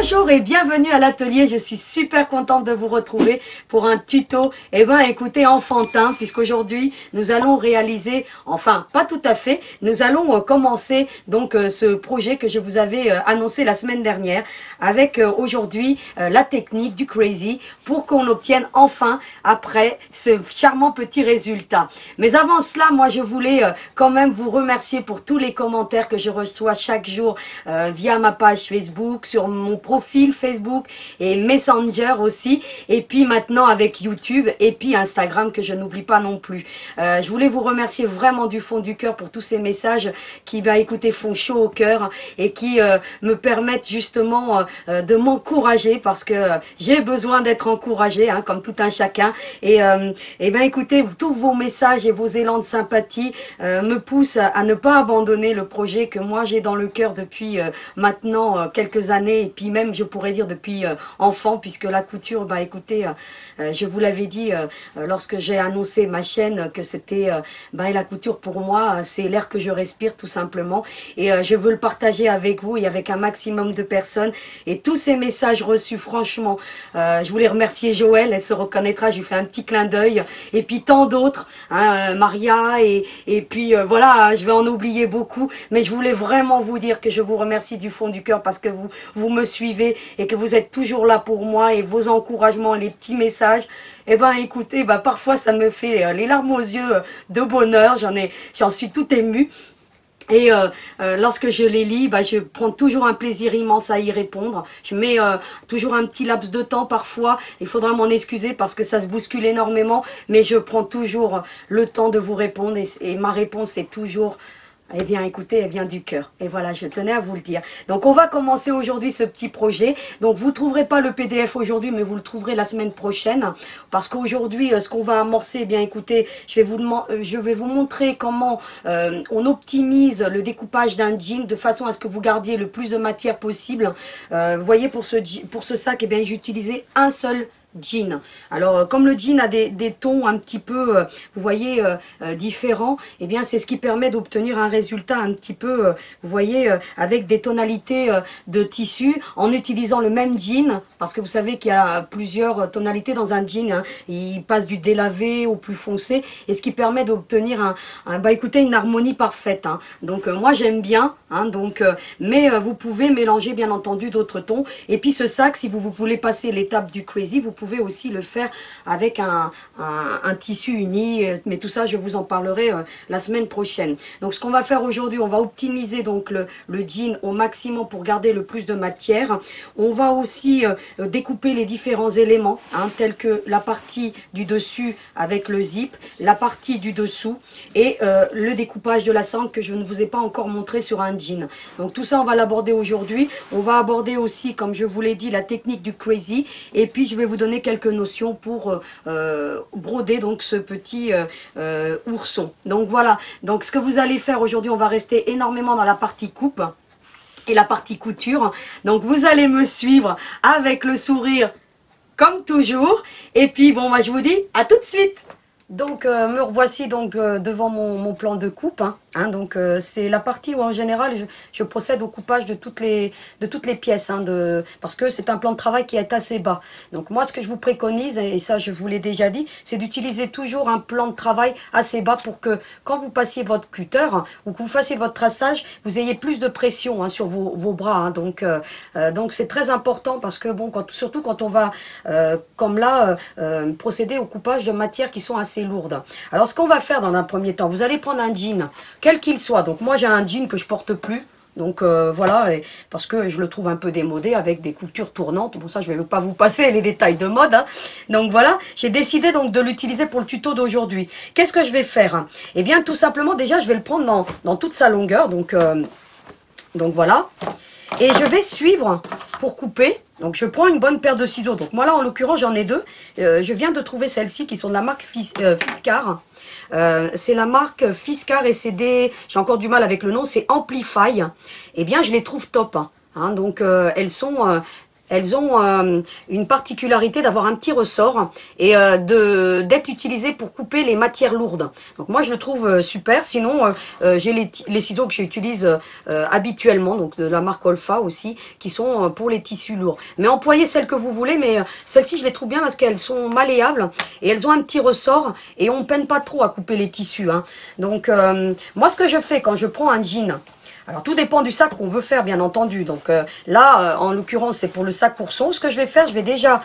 Bonjour et bienvenue à l'atelier, je suis super contente de vous retrouver pour un tuto, écoutez, enfantin, puisqu'aujourd'hui nous allons réaliser, enfin pas tout à fait, nous allons commencer donc ce projet que je vous avais annoncé la semaine dernière, avec aujourd'hui la technique du crazy pour qu'on obtienne enfin après ce charmant petit résultat. Mais avant cela, moi je voulais quand même vous remercier pour tous les commentaires que je reçois chaque jour via ma page Facebook, sur mon profil Facebook et Messenger aussi, et puis maintenant avec YouTube et puis Instagram que je n'oublie pas non plus. Je voulais vous remercier vraiment du fond du cœur pour tous ces messages qui, écoutez, font chaud au cœur et qui me permettent justement de m'encourager, parce que j'ai besoin d'être encouragée, hein, comme tout un chacun. Et écoutez, tous vos messages et vos élans de sympathie me poussent à ne pas abandonner le projet que moi j'ai dans le cœur depuis maintenant quelques années, et puis même je pourrais dire depuis enfant, puisque la couture, écoutez, je vous l'avais dit lorsque j'ai annoncé ma chaîne que c'était la couture pour moi, c'est l'air que je respire tout simplement, et je veux le partager avec vous et avec un maximum de personnes. Et tous ces messages reçus, franchement, je voulais remercier Joël, elle se reconnaîtra, je lui fais un petit clin d'œil, et puis tant d'autres, hein, Maria, et puis voilà, je vais en oublier beaucoup, mais je voulais vraiment vous dire que je vous remercie du fond du cœur, parce que vous me suivez et que vous êtes toujours là pour moi, et vos encouragements, les petits messages, écoutez, parfois ça me fait les larmes aux yeux de bonheur, j'en suis tout émue. Et lorsque je les lis, je prends toujours un plaisir immense à y répondre. Je mets toujours un petit laps de temps parfois. Il faudra m'en excuser parce que ça se bouscule énormément. Mais je prends toujours le temps de vous répondre. Et ma réponse est toujours... Eh bien, écoutez, elle vient du cœur. Et voilà, je tenais à vous le dire. Donc, on va commencer aujourd'hui ce petit projet. Donc, vous ne trouverez pas le PDF aujourd'hui, mais vous le trouverez la semaine prochaine. Parce qu'aujourd'hui, ce qu'on va amorcer, eh bien, écoutez, je vais vous montrer comment on optimise le découpage d'un jean de façon à ce que vous gardiez le plus de matière possible. Vous voyez, pour ce sac, eh bien, j'ai utilisé un seul jean. Alors comme le jean a des tons un petit peu, vous voyez, différents, et bien c'est ce qui permet d'obtenir un résultat un petit peu, vous voyez, avec des tonalités de tissu, en utilisant le même jean, parce que vous savez qu'il y a plusieurs tonalités dans un jean, hein. Il passe du délavé au plus foncé, et ce qui permet d'obtenir écoutez, une harmonie parfaite, hein. Donc moi j'aime bien, hein, mais vous pouvez mélanger bien entendu d'autres tons. Et puis ce sac, si vous voulez passer l'étape du crazy, vous pouvez aussi le faire avec un tissu uni, mais tout ça je vous en parlerai la semaine prochaine. Donc ce qu'on va faire aujourd'hui, on va optimiser donc le jean au maximum pour garder le plus de matière. On va aussi découper les différents éléments, hein, tels que la partie du dessus avec le zip, la partie du dessous et le découpage de la sangle que je ne vous ai pas encore montré sur un jean. Donc tout ça on va l'aborder aujourd'hui. On va aborder aussi, comme je vous l'ai dit, la technique du crazy, et puis je vais vous donner quelques notions pour broder donc ce petit ourson. Donc voilà, donc ce que vous allez faire aujourd'hui, on va rester énormément dans la partie coupe et la partie couture. Donc vous allez me suivre avec le sourire comme toujours, et puis bon, moi je vous dis à tout de suite. Donc me revoici donc devant mon plan de coupe, hein, donc c'est la partie où en général je procède au coupage de toutes les pièces, hein, parce que c'est un plan de travail qui est assez bas. Donc moi ce que je vous préconise, et ça je vous l'ai déjà dit, c'est d'utiliser toujours un plan de travail assez bas pour que quand vous passiez votre cutter, hein, ou que vous fassiez votre traçage, vous ayez plus de pression, hein, sur vos bras, hein. Donc c'est très important, parce que bon, surtout quand on va comme là procéder au coupage de matières qui sont assez lourde. Alors ce qu'on va faire dans un premier temps, vous allez prendre un jean, quel qu'il soit. Donc moi j'ai un jean que je porte plus, donc voilà, parce que je le trouve un peu démodé avec des coutures tournantes. Bon, ça je vais pas vous passer les détails de mode, hein. Donc voilà, j'ai décidé donc de l'utiliser pour le tuto d'aujourd'hui. Qu'est-ce que je vais faire? Eh bien tout simplement, déjà je vais le prendre dans toute sa longueur, donc voilà. Et je vais suivre pour couper. Donc je prends une bonne paire de ciseaux. Donc moi là en l'occurrence j'en ai deux. Je viens de trouver celles-ci qui sont de la marque Fiskars. C'est la marque Fiskars, et c'est j'ai encore du mal avec le nom, c'est Amplify. Eh bien je les trouve top, hein. Donc elles sont elles ont une particularité d'avoir un petit ressort et d'être utilisées pour couper les matières lourdes. Donc moi je le trouve super. Sinon j'ai les ciseaux que j'utilise habituellement, donc de la marque Olfa aussi, qui sont pour les tissus lourds. Mais employez celles que vous voulez, mais celles-ci je les trouve bien parce qu'elles sont malléables et elles ont un petit ressort et on peine pas trop à couper les tissus, hein. Donc moi ce que je fais quand je prends un jean, alors tout dépend du sac qu'on veut faire bien entendu. Donc là en l'occurrence c'est pour le sac courson. Ce que je vais faire, je vais déjà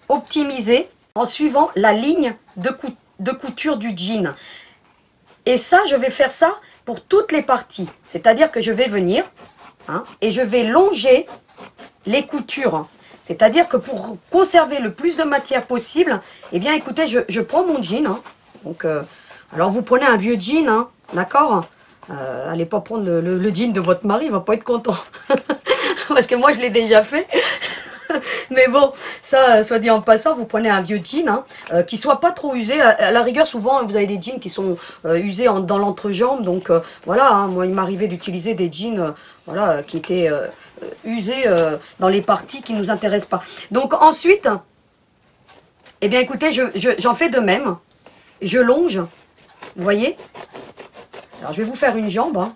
optimiser en suivant la ligne de couture du jean. Et ça je vais faire ça pour toutes les parties. C'est-à-dire que je vais venir hein, et je vais longer les coutures. C'est-à-dire que pour conserver le plus de matière possible, eh bien écoutez, je prends mon jean. Hein, donc, alors vous prenez un vieux jean, hein, d'accord, allez pas prendre le jean de votre mari, il va pas être content. Parce que moi je l'ai déjà fait. Mais bon, ça, soit dit en passant, vous prenez un vieux jean, hein, qui soit pas trop usé. À la rigueur, souvent, vous avez des jeans qui sont usés dans l'entrejambe. Donc voilà, hein, moi il m'arrivait d'utiliser des jeans voilà, qui étaient usés dans les parties qui ne nous intéressent pas. Donc ensuite, eh bien écoutez, j'en fais de même. Je longe, vous voyez. Alors je vais vous faire une jambe, hein,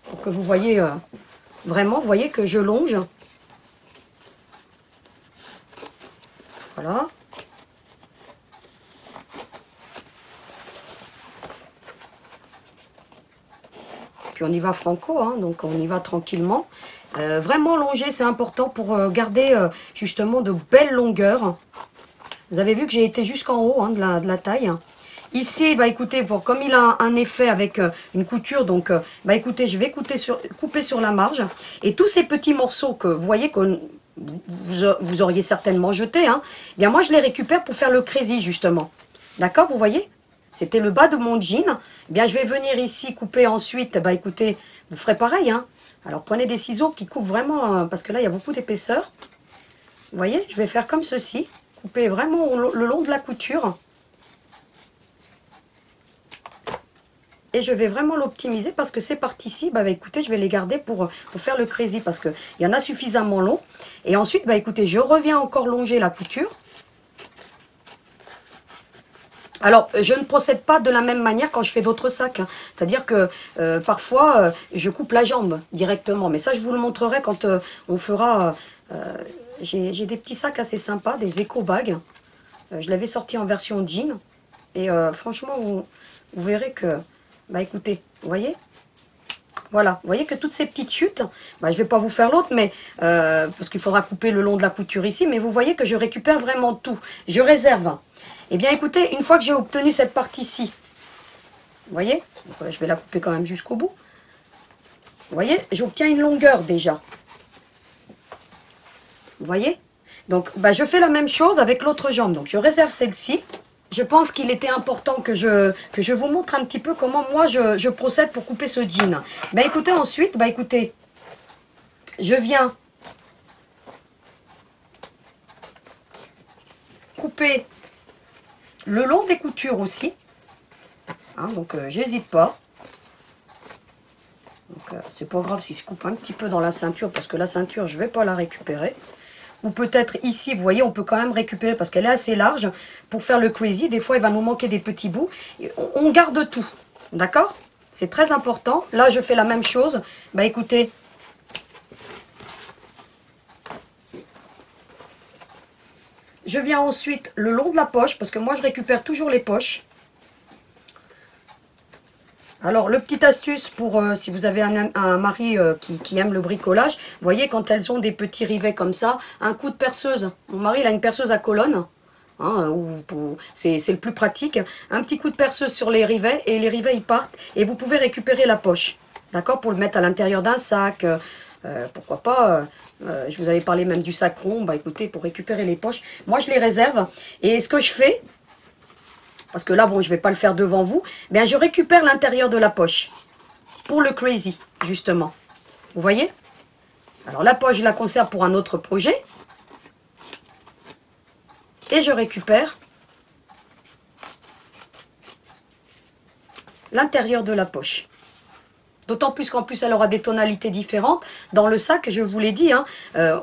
pour que vous voyez vraiment, vous voyez que je longe. Voilà. Puis on y va franco, hein, donc on y va tranquillement. Vraiment longer, c'est important pour garder justement de belles longueurs. Vous avez vu que j'ai été jusqu'en haut hein, de la taille. Ici, bah écoutez, comme il a un effet avec une couture, donc bah écoutez, je vais couper sur la marge. Et tous ces petits morceaux que vous voyez que vous auriez certainement jeté, hein, eh bien moi je les récupère pour faire le crazy justement. D'accord, vous voyez? C'était le bas de mon jean. Eh bien je vais venir ici couper ensuite, bah écoutez, vous ferez pareil, hein. Alors prenez des ciseaux qui coupent vraiment, parce que là il y a beaucoup d'épaisseur. Vous voyez, je vais faire comme ceci, couper vraiment le long de la couture. Et je vais vraiment l'optimiser parce que ces parties-ci, bah, écoutez, je vais les garder pour faire le crazy parce qu'il y en a suffisamment long. Et ensuite, bah, écoutez, je reviens encore longer la couture. Alors, je ne procède pas de la même manière quand je fais d'autres sacs. Hein. C'est-à-dire que parfois, je coupe la jambe directement. Mais ça, je vous le montrerai quand on fera... j'ai des petits sacs assez sympas, des éco-bags. Je l'avais sorti en version jean. Et franchement, vous verrez que... Bah écoutez, vous voyez? Voilà, vous voyez que toutes ces petites chutes, bah, je ne vais pas vous faire l'autre, mais parce qu'il faudra couper le long de la couture ici, mais vous voyez que je récupère vraiment tout. Je réserve. Eh bien écoutez, une fois que j'ai obtenu cette partie-ci, vous voyez? Donc, je vais la couper quand même jusqu'au bout. Vous voyez? J'obtiens une longueur déjà. Vous voyez? Donc bah, je fais la même chose avec l'autre jambe. Donc je réserve celle-ci. Je pense qu'il était important que je vous montre un petit peu comment moi je procède pour couper ce jean. Bah écoutez, ensuite, bah écoutez, je viens couper le long des coutures aussi. Hein, donc j'hésite pas. Donc c'est pas grave si je coupe un petit peu dans la ceinture parce que la ceinture je vais pas la récupérer. Ou peut-être ici, vous voyez, on peut quand même récupérer parce qu'elle est assez large pour faire le crazy. Des fois, il va nous manquer des petits bouts. On garde tout, d'accord? C'est très important. Là, je fais la même chose. Bah écoutez, je viens ensuite le long de la poche parce que moi, je récupère toujours les poches. Alors, le petit astuce pour si vous avez un mari qui aime le bricolage, vous voyez, quand elles ont des petits rivets comme ça, un coup de perceuse. Mon mari, il a une perceuse à colonne. Hein, c'est le plus pratique. Un petit coup de perceuse sur les rivets et les rivets, ils partent. Et vous pouvez récupérer la poche. D'accord? Pour le mettre à l'intérieur d'un sac. Pourquoi pas, je vous avais parlé même du sac rond. Bah écoutez, pour récupérer les poches, moi, je les réserve. Et ce que je fais... Parce que là, bon, je ne vais pas le faire devant vous. Bien, je récupère l'intérieur de la poche. Pour le crazy, justement. Vous voyez? Alors, la poche, je la conserve pour un autre projet. Et je récupère l'intérieur de la poche. d'autant plus qu'en plus elle aura des tonalités différentes. Dans le sac, je vous l'ai dit, hein,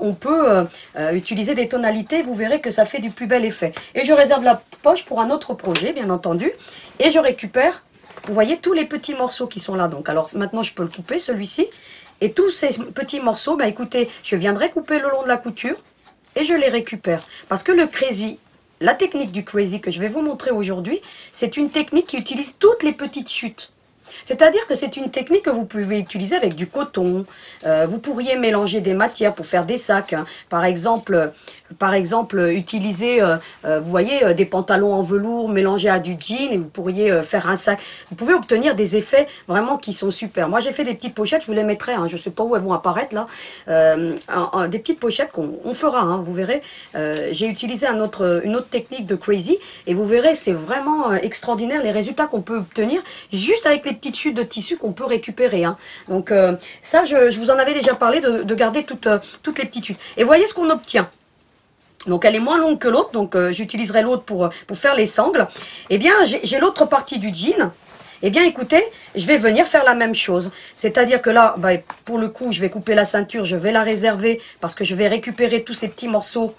on peut utiliser des tonalités, vous verrez que ça fait du plus bel effet. Et je réserve la poche pour un autre projet, bien entendu, et je récupère, vous voyez, tous les petits morceaux qui sont là. Donc alors maintenant je peux le couper, celui-ci, et tous ces petits morceaux, bah écoutez, je viendrai couper le long de la couture, et je les récupère. Parce que le crazy, la technique du crazy que je vais vous montrer aujourd'hui, c'est une technique qui utilise toutes les petites chutes. C'est-à-dire que c'est une technique que vous pouvez utiliser avec du coton. Vous pourriez mélanger des matières pour faire des sacs. Hein. Par exemple, utiliser, vous voyez, des pantalons en velours mélangés à du jean et vous pourriez faire un sac. Vous pouvez obtenir des effets vraiment qui sont super. Moi, j'ai fait des petites pochettes, je vous les mettrai. Hein, je ne sais pas où elles vont apparaître là. Des petites pochettes qu'on fera, hein, vous verrez. J'ai utilisé une autre technique de crazy et vous verrez, c'est vraiment extraordinaire les résultats qu'on peut obtenir juste avec les petites chutes de tissu qu'on peut récupérer. Hein. Donc ça, je vous en avais déjà parlé de garder toutes les petites chutes. Et voyez ce qu'on obtient. Donc elle est moins longue que l'autre, donc j'utiliserai l'autre pour faire les sangles. Eh bien, j'ai l'autre partie du jean. Eh bien, écoutez, je vais venir faire la même chose. C'est-à-dire que là, bah, pour le coup, je vais couper la ceinture, je vais la réserver parce que je vais récupérer tous ces petits morceaux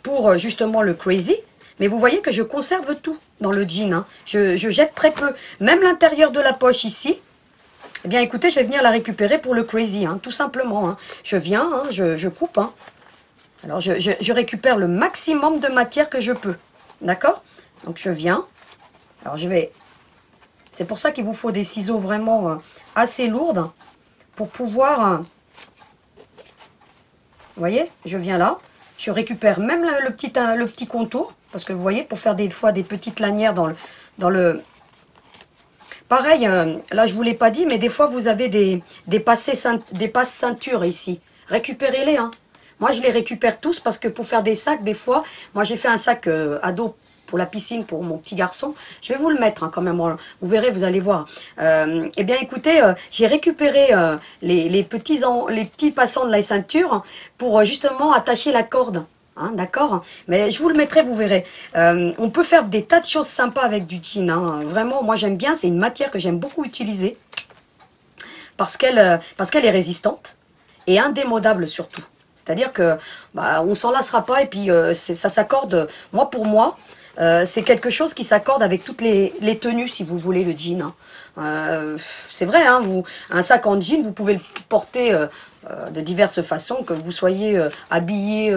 pour justement le crazy. Mais vous voyez que je conserve tout dans le jean. Hein. Je jette très peu. Même l'intérieur de la poche ici. Eh bien, écoutez, je vais venir la récupérer pour le crazy, hein, tout simplement. Hein. Je viens, hein, je coupe. Hein. Alors, je récupère le maximum de matière que je peux. D'accord? Donc, je viens. Alors, je vais... C'est pour ça qu'il vous faut des ciseaux vraiment assez lourdes pour pouvoir... vous voyez? Je viens là. Je récupère même le petit contour. Parce que vous voyez, pour faire des fois des petites lanières dans le... Pareil, là je ne vous l'ai pas dit, mais des fois vous avez des passes ceinture ici. Récupérez-les. Hein. Moi je les récupère tous parce que pour faire des sacs, des fois, moi j'ai fait un sac ado pour la piscine pour mon petit garçon. Je vais vous le mettre hein, quand même, vous verrez, vous allez voir. Eh bien écoutez, j'ai récupéré les petits passants de la ceinture pour justement attacher la corde. Hein, d'accord, mais je vous le mettrai, vous verrez. On peut faire des tas de choses sympas avec du jean. Hein. Vraiment, moi j'aime bien. C'est une matière que j'aime beaucoup utiliser parce qu'elle est résistante et indémodable surtout. C'est-à-dire que bah, on s'en lassera pas et puis ça s'accorde. Moi pour moi, c'est quelque chose qui s'accorde avec toutes les tenues si vous voulez le jean. Hein. C'est vrai, hein, un sac en jean, vous pouvez le porter de diverses façons, que vous soyez habillé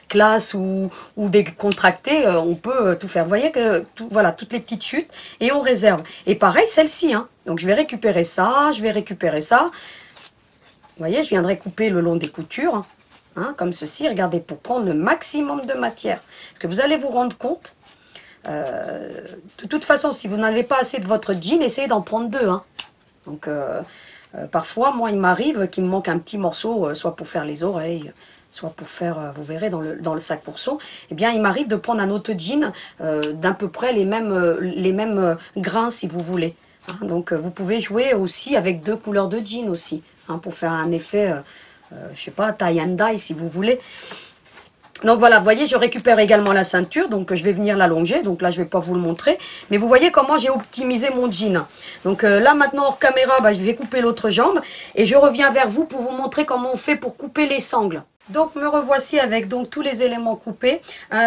classe ou décontracté, on peut tout faire. Vous voyez que voilà, toutes les petites chutes et on réserve. Et pareil, celle-ci. Hein. Donc je vais récupérer ça, je vais récupérer ça. Vous voyez, je viendrai couper le long des coutures, hein, comme ceci. Regardez, pour prendre le maximum de matière. Parce que vous allez vous rendre compte, de toute façon, si vous n'avez pas assez de votre jean, essayez d'en prendre deux. Hein. Donc, parfois, moi, il m'arrive qu'il me manque un petit morceau, soit pour faire les oreilles, soit pour faire, vous verrez, dans le sac pour son. Eh bien, il m'arrive de prendre un autre jean d'à peu près les mêmes grains, si vous voulez. Hein. Donc, vous pouvez jouer aussi avec deux couleurs de jean aussi, hein, pour faire un effet, je sais pas, tie and dye, si vous voulez. Donc voilà, vous voyez, je récupère également la ceinture, donc je vais venir l'allonger, donc là je ne vais pas vous le montrer, mais vous voyez comment j'ai optimisé mon jean. Donc là maintenant hors caméra, bah, je vais couper l'autre jambe, et je reviens vers vous pour vous montrer comment on fait pour couper les sangles. Donc me revoici avec donc tous les éléments coupés.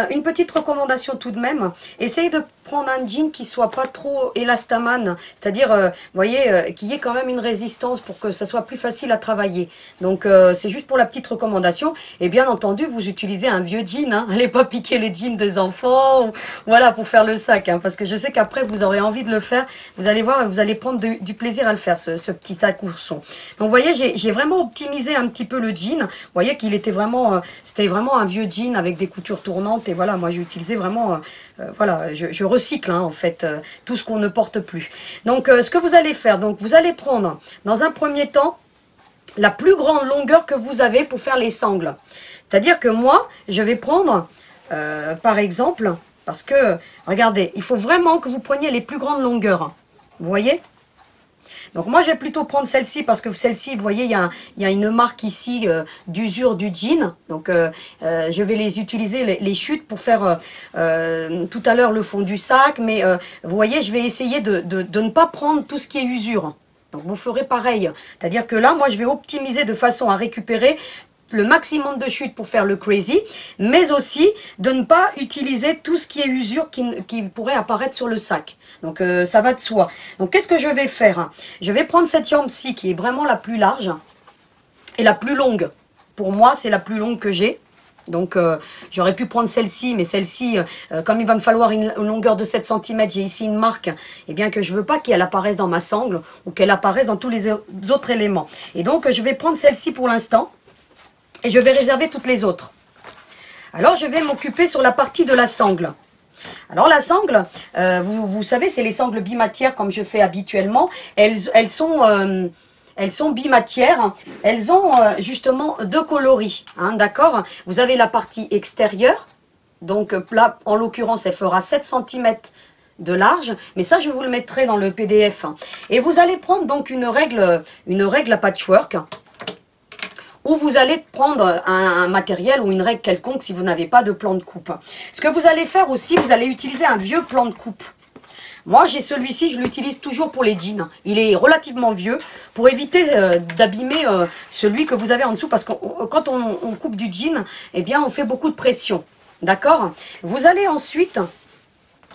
Une petite recommandation tout de même, essayez de prendre un jean qui soit pas trop élastamane, c'est-à-dire, vous voyez, qu'il y ait quand même une résistance pour que ça soit plus facile à travailler. Donc c'est juste pour la petite recommandation. Et bien entendu, vous utilisez un vieux jean, hein. Allez pas piquer les jeans des enfants, ou, voilà, pour faire le sac, hein, parce que je sais qu'après vous aurez envie de le faire. Vous allez voir, vous allez prendre du plaisir à le faire, ce petit sac ourson. Donc vous voyez, j'ai vraiment optimisé un petit peu le jean. Vous voyez qu'il était vraiment, c'était vraiment un vieux jean avec des coutures tournantes, et voilà, moi j'ai utilisé vraiment, voilà, je recycle hein, en fait tout ce qu'on ne porte plus. Donc ce que vous allez faire, donc vous allez prendre dans un premier temps la plus grande longueur que vous avez pour faire les sangles. C'est-à-dire que moi, je vais prendre, par exemple, parce que, regardez, il faut vraiment que vous preniez les plus grandes longueurs. Vous voyez ? Donc moi, je vais plutôt prendre celle-ci parce que celle-ci, vous voyez, il y a une marque ici d'usure du jean. Donc je vais les utiliser, les chutes, pour faire tout à l'heure le fond du sac. Mais vous voyez, je vais essayer de ne pas prendre tout ce qui est usure. Donc vous ferez pareil. C'est-à-dire que là, moi je vais optimiser de façon à récupérer le maximum de chute pour faire le crazy, mais aussi de ne pas utiliser tout ce qui est usure qui pourrait apparaître sur le sac. Donc ça va de soi. Donc qu'est-ce que je vais faire? Je vais prendre cette jambe-ci qui est vraiment la plus large et la plus longue. Pour moi, c'est la plus longue que j'ai. Donc j'aurais pu prendre celle-ci, mais celle-ci, comme il va me falloir une longueur de 7 cm, j'ai ici une marque, et bien que je veux pas qu'elle apparaisse dans ma sangle ou qu'elle apparaisse dans tous les autres éléments. Et donc je vais prendre celle-ci pour l'instant. Et je vais réserver toutes les autres. Alors, je vais m'occuper sur la partie de la sangle. Alors, la sangle, vous savez, c'est les sangles bimatières comme je fais habituellement. Elles sont bimatières. Elles ont justement deux coloris. Hein, d'accord? Vous avez la partie extérieure. Donc là, en l'occurrence, elle fera 7 cm de large. Mais ça, je vous le mettrai dans le PDF. Et vous allez prendre donc une règle à patchwork. Ou vous allez prendre un matériel ou une règle quelconque si vous n'avez pas de plan de coupe. Ce que vous allez faire aussi, vous allez utiliser un vieux plan de coupe. Moi, j'ai celui-ci, je l'utilise toujours pour les jeans. Il est relativement vieux pour éviter d'abîmer celui que vous avez en dessous. Parce que quand on coupe du jean, eh bien, on fait beaucoup de pression. D'accord? Vous allez ensuite,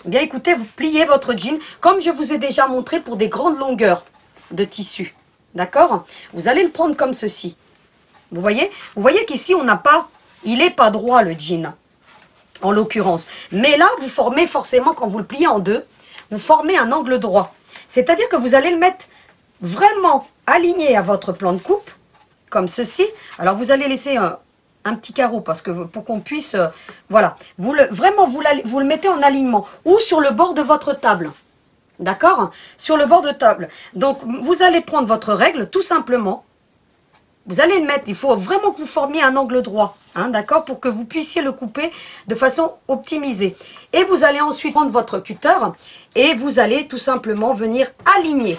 eh bien écoutez, vous pliez votre jean comme je vous ai déjà montré pour des grandes longueurs de tissu. D'accord? Vous allez le prendre comme ceci. Vous voyez qu'ici, on n'a pas, il n'est pas droit le jean, en l'occurrence. Mais là, vous formez forcément, quand vous le pliez en deux, vous formez un angle droit. C'est-à-dire que vous allez le mettre vraiment aligné à votre plan de coupe, comme ceci. Alors, vous allez laisser un petit carreau, parce que pour qu'on puisse, voilà. Vous le mettez en alignement, ou sur le bord de votre table. D'accord? Sur le bord de table. Donc, vous allez prendre votre règle, tout simplement. Vous allez le mettre, il faut vraiment que vous formiez un angle droit, hein, d'accord, pour que vous puissiez le couper de façon optimisée. Et vous allez ensuite prendre votre cutter et vous allez tout simplement venir aligner.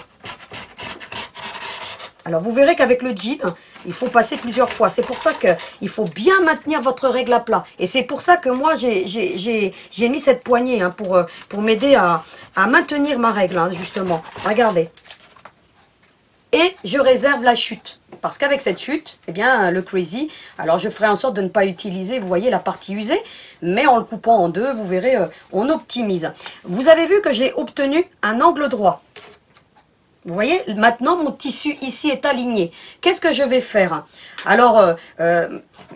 Alors vous verrez qu'avec le jean, il faut passer plusieurs fois. C'est pour ça qu'il faut bien maintenir votre règle à plat. Et c'est pour ça que moi j'ai mis cette poignée hein, pour m'aider à maintenir ma règle, hein, justement. Regardez. Et je réserve la chute. Parce qu'avec cette chute, eh bien, le crazy, alors je ferai en sorte de ne pas utiliser, vous voyez, la partie usée, mais en le coupant en deux, vous verrez, on optimise. Vous avez vu que j'ai obtenu un angle droit. Vous voyez, maintenant, mon tissu ici est aligné. Qu'est-ce que je vais faire? Alors,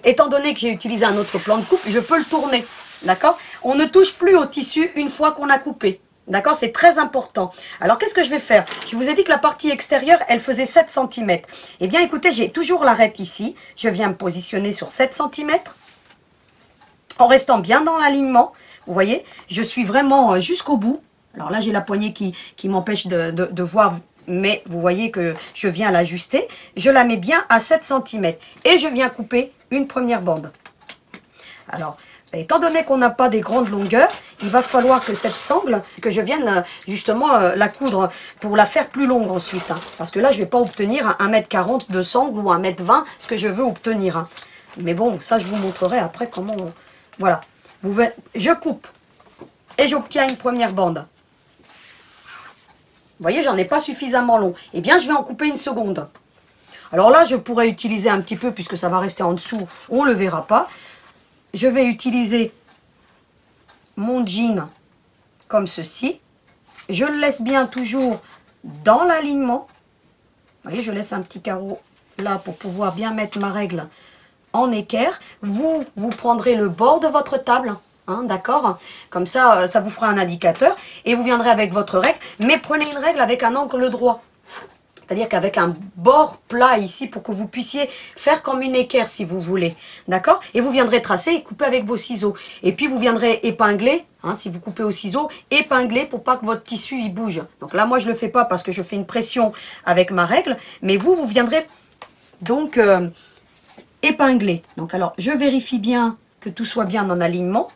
étant donné que j'ai utilisé un autre plan de coupe, je peux le tourner, d'accord? On ne touche plus au tissu une fois qu'on a coupé. D'accord, c'est très important. Alors, qu'est-ce que je vais faire? Je vous ai dit que la partie extérieure, elle faisait 7 cm. Eh bien, écoutez, j'ai toujours l'arête ici. Je viens me positionner sur 7 cm. En restant bien dans l'alignement. Vous voyez, je suis vraiment jusqu'au bout. Alors là, j'ai la poignée qui m'empêche de voir. Mais vous voyez que je viens l'ajuster. Je la mets bien à 7 cm. Et je viens couper une première bande. Alors, étant donné qu'on n'a pas des grandes longueurs, il va falloir que cette sangle, que je vienne justement la coudre pour la faire plus longue ensuite. Hein, parce que là, je ne vais pas obtenir 1,40 m de sangle ou 1,20 m, ce que je veux obtenir. Hein. Mais bon, ça, je vous montrerai après comment... Voilà. Je coupe et j'obtiens une première bande. Vous voyez, j'en ai pas suffisamment long. Eh bien, je vais en couper une seconde. Alors là, je pourrais utiliser un petit peu, puisque ça va rester en dessous, on ne le verra pas. Je vais utiliser mon jean comme ceci. Je le laisse bien toujours dans l'alignement. Vous voyez, je laisse un petit carreau là pour pouvoir bien mettre ma règle en équerre. Vous prendrez le bord de votre table, hein, d'accord? Comme ça, ça vous fera un indicateur. Et vous viendrez avec votre règle, mais prenez une règle avec un angle droit. C'est-à-dire qu'avec un bord plat ici pour que vous puissiez faire comme une équerre si vous voulez. D'accord? Et vous viendrez tracer et couper avec vos ciseaux. Et puis vous viendrez épingler, hein, si vous coupez au ciseau, épingler pour pas que votre tissu il bouge. Donc là, moi je le fais pas parce que je fais une pression avec ma règle. Mais vous viendrez donc épingler. Donc alors, je vérifie bien que tout soit bien en alignement.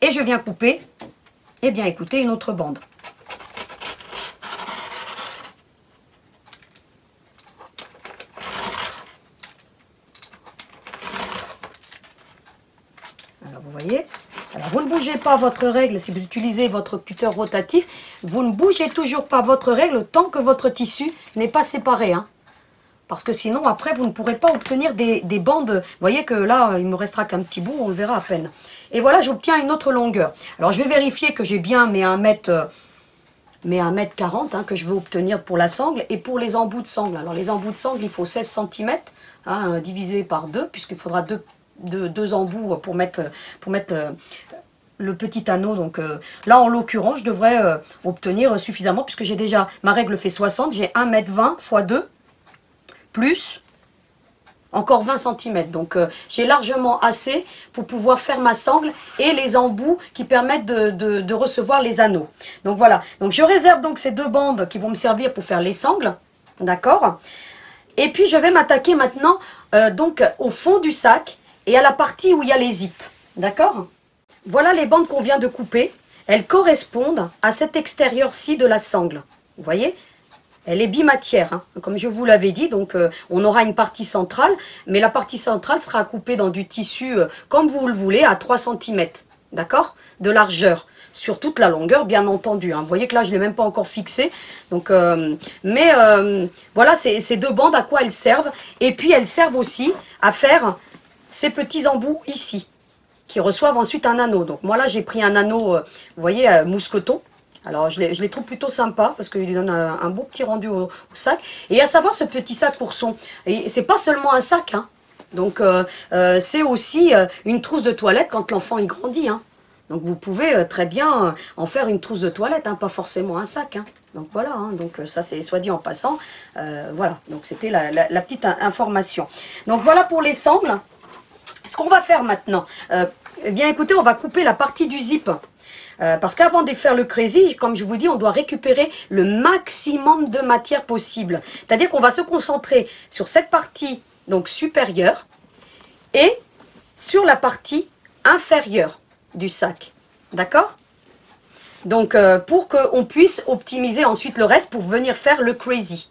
Et je viens couper, eh bien écoutez, une autre bande. Alors vous voyez, alors vous ne bougez pas votre règle, si vous utilisez votre cutter rotatif, vous ne bougez toujours pas votre règle tant que votre tissu n'est pas séparé. Hein. Parce que sinon, après, vous ne pourrez pas obtenir des bandes. Vous voyez que là, il me restera qu'un petit bout, on le verra à peine. Et voilà, j'obtiens une autre longueur. Alors, je vais vérifier que j'ai bien mes 1m40 hein, que je veux obtenir pour la sangle et pour les embouts de sangle. Alors, les embouts de sangle, il faut 16 cm, hein, divisé par 2, puisqu'il faudra deux embouts pour mettre le petit anneau. Donc là, en l'occurrence, je devrais obtenir suffisamment, puisque j'ai déjà, ma règle fait 60, j'ai 1m20 x 2, plus encore 20 cm. Donc j'ai largement assez pour pouvoir faire ma sangle et les embouts qui permettent de recevoir les anneaux. Donc voilà, donc je réserve donc ces deux bandes qui vont me servir pour faire les sangles, d'accord. Et puis je vais m'attaquer maintenant donc au fond du sac et à la partie où il y a les zips, d'accord. Voilà les bandes qu'on vient de couper, elles correspondent à cet extérieur-ci de la sangle, vous voyez. Elle est bimatière, hein, comme je vous l'avais dit, donc on aura une partie centrale, mais la partie centrale sera coupée dans du tissu, comme vous le voulez, à 3 cm, d'accord, de largeur, sur toute la longueur, bien entendu. Hein. Vous voyez que là, je ne l'ai même pas encore fixé, donc, voilà, ces deux bandes, à quoi elles servent, et puis elles servent aussi à faire ces petits embouts ici, qui reçoivent ensuite un anneau. Donc moi là, j'ai pris un anneau, vous voyez, mousqueton. Alors, je les trouve plutôt sympas parce qu'il lui donne un beau petit rendu au sac. Et à savoir, ce petit sac ourson, c'est pas seulement un sac, hein. Donc, c'est aussi une trousse de toilette quand l'enfant y grandit. Hein. Donc, vous pouvez très bien en faire une trousse de toilette, hein, pas forcément un sac. Hein. Donc, voilà, hein. Donc ça, c'est soit dit en passant. Voilà, donc c'était la petite information. Donc, voilà pour les sangles. Ce qu'on va faire maintenant, eh bien, écoutez, on va couper la partie du zip. Parce qu'avant de faire le crazy, comme je vous dis, on doit récupérer le maximum de matière possible. C'est-à-dire qu'on va se concentrer sur cette partie donc supérieure et sur la partie inférieure du sac. D'accord? Donc pour qu'on puisse optimiser ensuite le reste pour venir faire le crazy.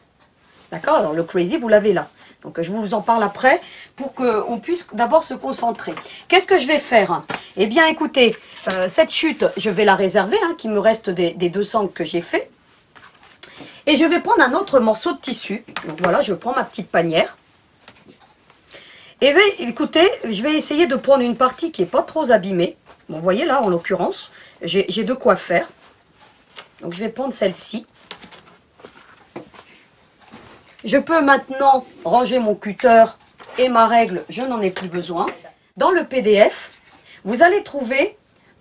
D'accord? Alors le crazy, vous l'avez là. Donc je vous en parle après pour qu'on puisse d'abord se concentrer. Qu'est-ce que je vais faire? Eh bien écoutez, cette chute, je vais la réserver, hein, qui me reste des deux sangles que j'ai fait. Et je vais prendre un autre morceau de tissu. Donc voilà, je prends ma petite panière. Et écoutez, je vais essayer de prendre une partie qui n'est pas trop abîmée. Bon, vous voyez là, en l'occurrence, j'ai de quoi faire. Donc je vais prendre celle-ci. Je peux maintenant ranger mon cutter et ma règle, je n'en ai plus besoin. Dans le PDF, vous allez trouver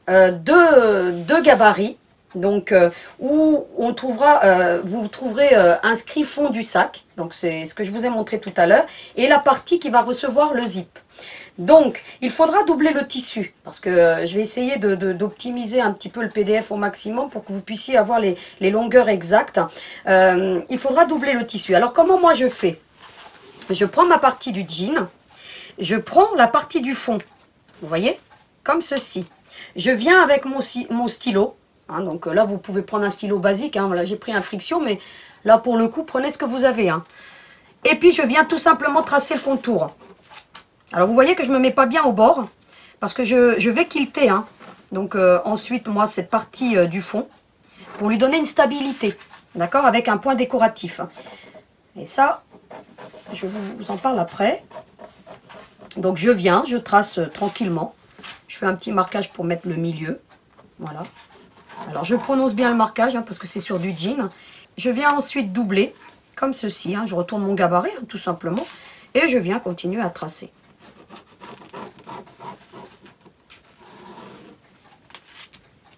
deux gabarits, donc où on trouvera, vous trouverez inscrit fond du sac, donc c'est ce que je vous ai montré tout à l'heure, et la partie qui va recevoir le zip. Donc, il faudra doubler le tissu, parce que je vais essayer d'optimiser un petit peu le PDF au maximum pour que vous puissiez avoir les longueurs exactes. Il faudra doubler le tissu. Alors, comment moi je fais? Je prends ma partie du jean, je prends la partie du fond, vous voyez, comme ceci. Je viens avec mon stylo, hein, donc là vous pouvez prendre un stylo basique, hein, voilà, j'ai pris un friction, mais là pour le coup, prenez ce que vous avez. Hein. Et puis je viens tout simplement tracer le contour. Alors vous voyez que je ne me mets pas bien au bord, parce que je vais quilter, hein. Donc ensuite moi cette partie du fond, pour lui donner une stabilité, d'accord, avec un point décoratif. Et ça, je vous en parle après. Donc je viens, je trace tranquillement, je fais un petit marquage pour mettre le milieu, voilà. Alors je prononce bien le marquage, hein, parce que c'est sur du jean. Je viens ensuite doubler, comme ceci, hein, je retourne mon gabarit, hein, tout simplement, et je viens continuer à tracer.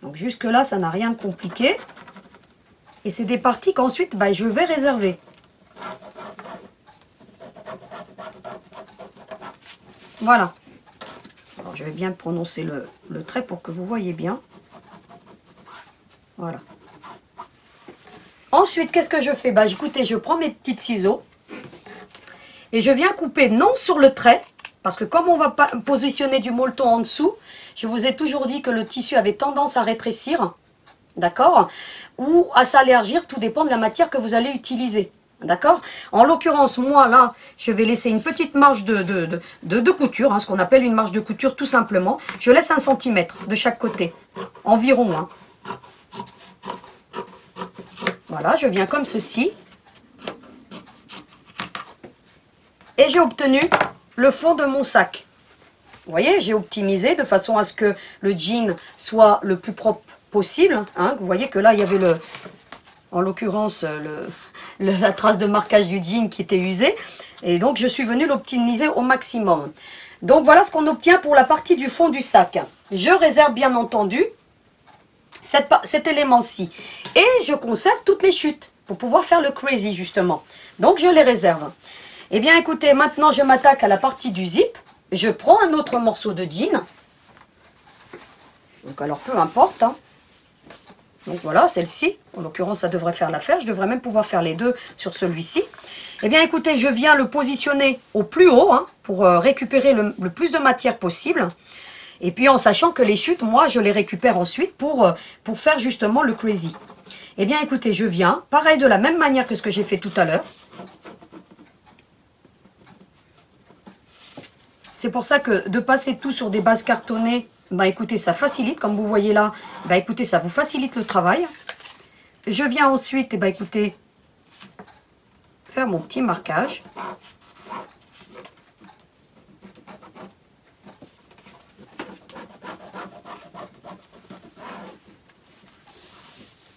Donc jusque là, ça n'a rien de compliqué. Et c'est des parties qu'ensuite, bah, je vais réserver. Voilà. Alors je vais bien prononcer le trait pour que vous voyez bien. Voilà. Ensuite, qu'est-ce que je fais? Bah écoutez, je prends mes petits ciseaux. Et je viens couper non sur le trait. Parce que comme on va positionner du molleton en dessous, je vous ai toujours dit que le tissu avait tendance à rétrécir, d'accord, ou à s'allergir, tout dépend de la matière que vous allez utiliser. D'accord? En l'occurrence, moi, là, je vais laisser une petite marge de couture, hein, ce qu'on appelle une marge de couture, tout simplement. Je laisse 1 cm de chaque côté, environ. Hein. Voilà, je viens comme ceci. Et j'ai obtenu le fond de mon sac. Vous voyez, j'ai optimisé de façon à ce que le jean soit le plus propre possible. Hein. Vous voyez que là, il y avait en l'occurrence, la trace de marquage du jean qui était usée. Et donc, je suis venue l'optimiser au maximum. Donc, voilà ce qu'on obtient pour la partie du fond du sac. Je réserve bien entendu cet élément-ci. Et je conserve toutes les chutes pour pouvoir faire le crazy, justement. Donc, je les réserve. Eh bien, écoutez, maintenant, je m'attaque à la partie du zip. Je prends un autre morceau de jean. Donc, alors, peu importe. Hein. Donc, voilà, celle-ci. En l'occurrence, ça devrait faire l'affaire. Je devrais même pouvoir faire les deux sur celui-ci. Eh bien, écoutez, je viens le positionner au plus haut hein, pour récupérer le plus de matière possible. Et puis, en sachant que les chutes, moi, je les récupère ensuite pour faire justement le crazy. Eh bien, écoutez, je viens, pareil, de la même manière que ce que j'ai fait tout à l'heure. C'est pour ça que de passer tout sur des bases cartonnées, bah écoutez, ça facilite, comme vous voyez là, bah écoutez, ça vous facilite le travail. Je viens ensuite, bah écoutez, faire mon petit marquage.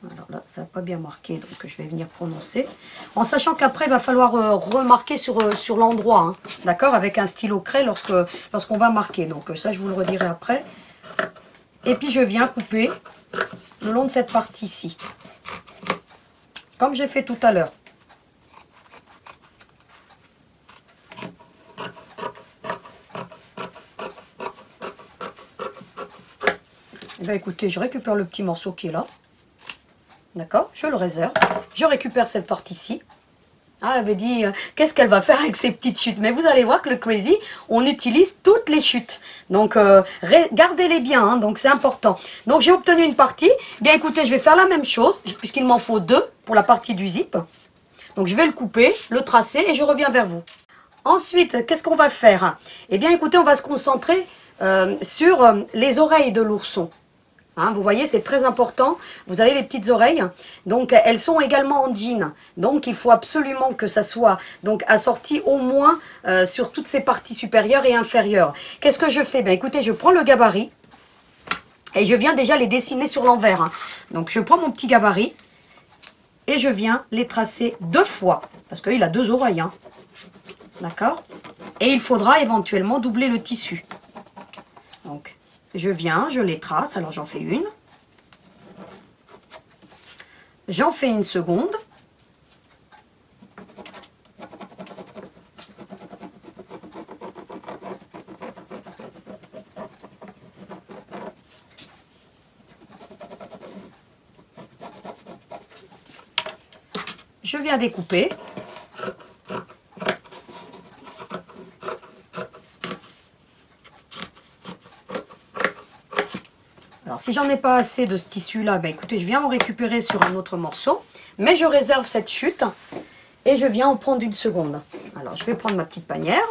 Alors là, ça n'a pas bien marqué, donc je vais venir prononcer. En sachant qu'après, il va falloir remarquer sur l'endroit, hein, d'accord, avec un stylo craie lorsqu'on va marquer. Donc ça, je vous le redirai après. Et puis, je viens couper le long de cette partie-ci, comme j'ai fait tout à l'heure. Eh bien, écoutez, je récupère le petit morceau qui est là. D'accord? Je le réserve. Je récupère cette partie-ci. Ah, elle avait dit, qu'est-ce qu'elle va faire avec ces petites chutes? Mais vous allez voir que le crazy, on utilise toutes les chutes. Donc, gardez-les bien, hein, donc c'est important. Donc, j'ai obtenu une partie. Bien, écoutez, je vais faire la même chose, puisqu'il m'en faut 2 pour la partie du zip. Donc, je vais le couper, le tracer et je reviens vers vous. Ensuite, qu'est-ce qu'on va faire? Eh bien, écoutez, on va se concentrer sur les oreilles de l'ourson. Hein, vous voyez, c'est très important. Vous avez les petites oreilles. Donc, elles sont également en jean. Donc, il faut absolument que ça soit donc assorti au moins sur toutes ces parties supérieures et inférieures. Qu'est-ce que je fais? Ben, écoutez, je prends le gabarit et je viens déjà les dessiner sur l'envers. Hein. Donc, je prends mon petit gabarit et je viens les tracer 2 fois. Parce qu'il a 2 oreilles. Hein. D'accord? Et il faudra éventuellement doubler le tissu. Donc, je viens, je les trace, alors j'en fais une. J'en fais une seconde. Je viens découper. Alors, si j'en ai pas assez de ce tissu-là, ben écoutez, je viens en récupérer sur un autre morceau. Mais je réserve cette chute et je viens en prendre une seconde. Alors, je vais prendre ma petite panière.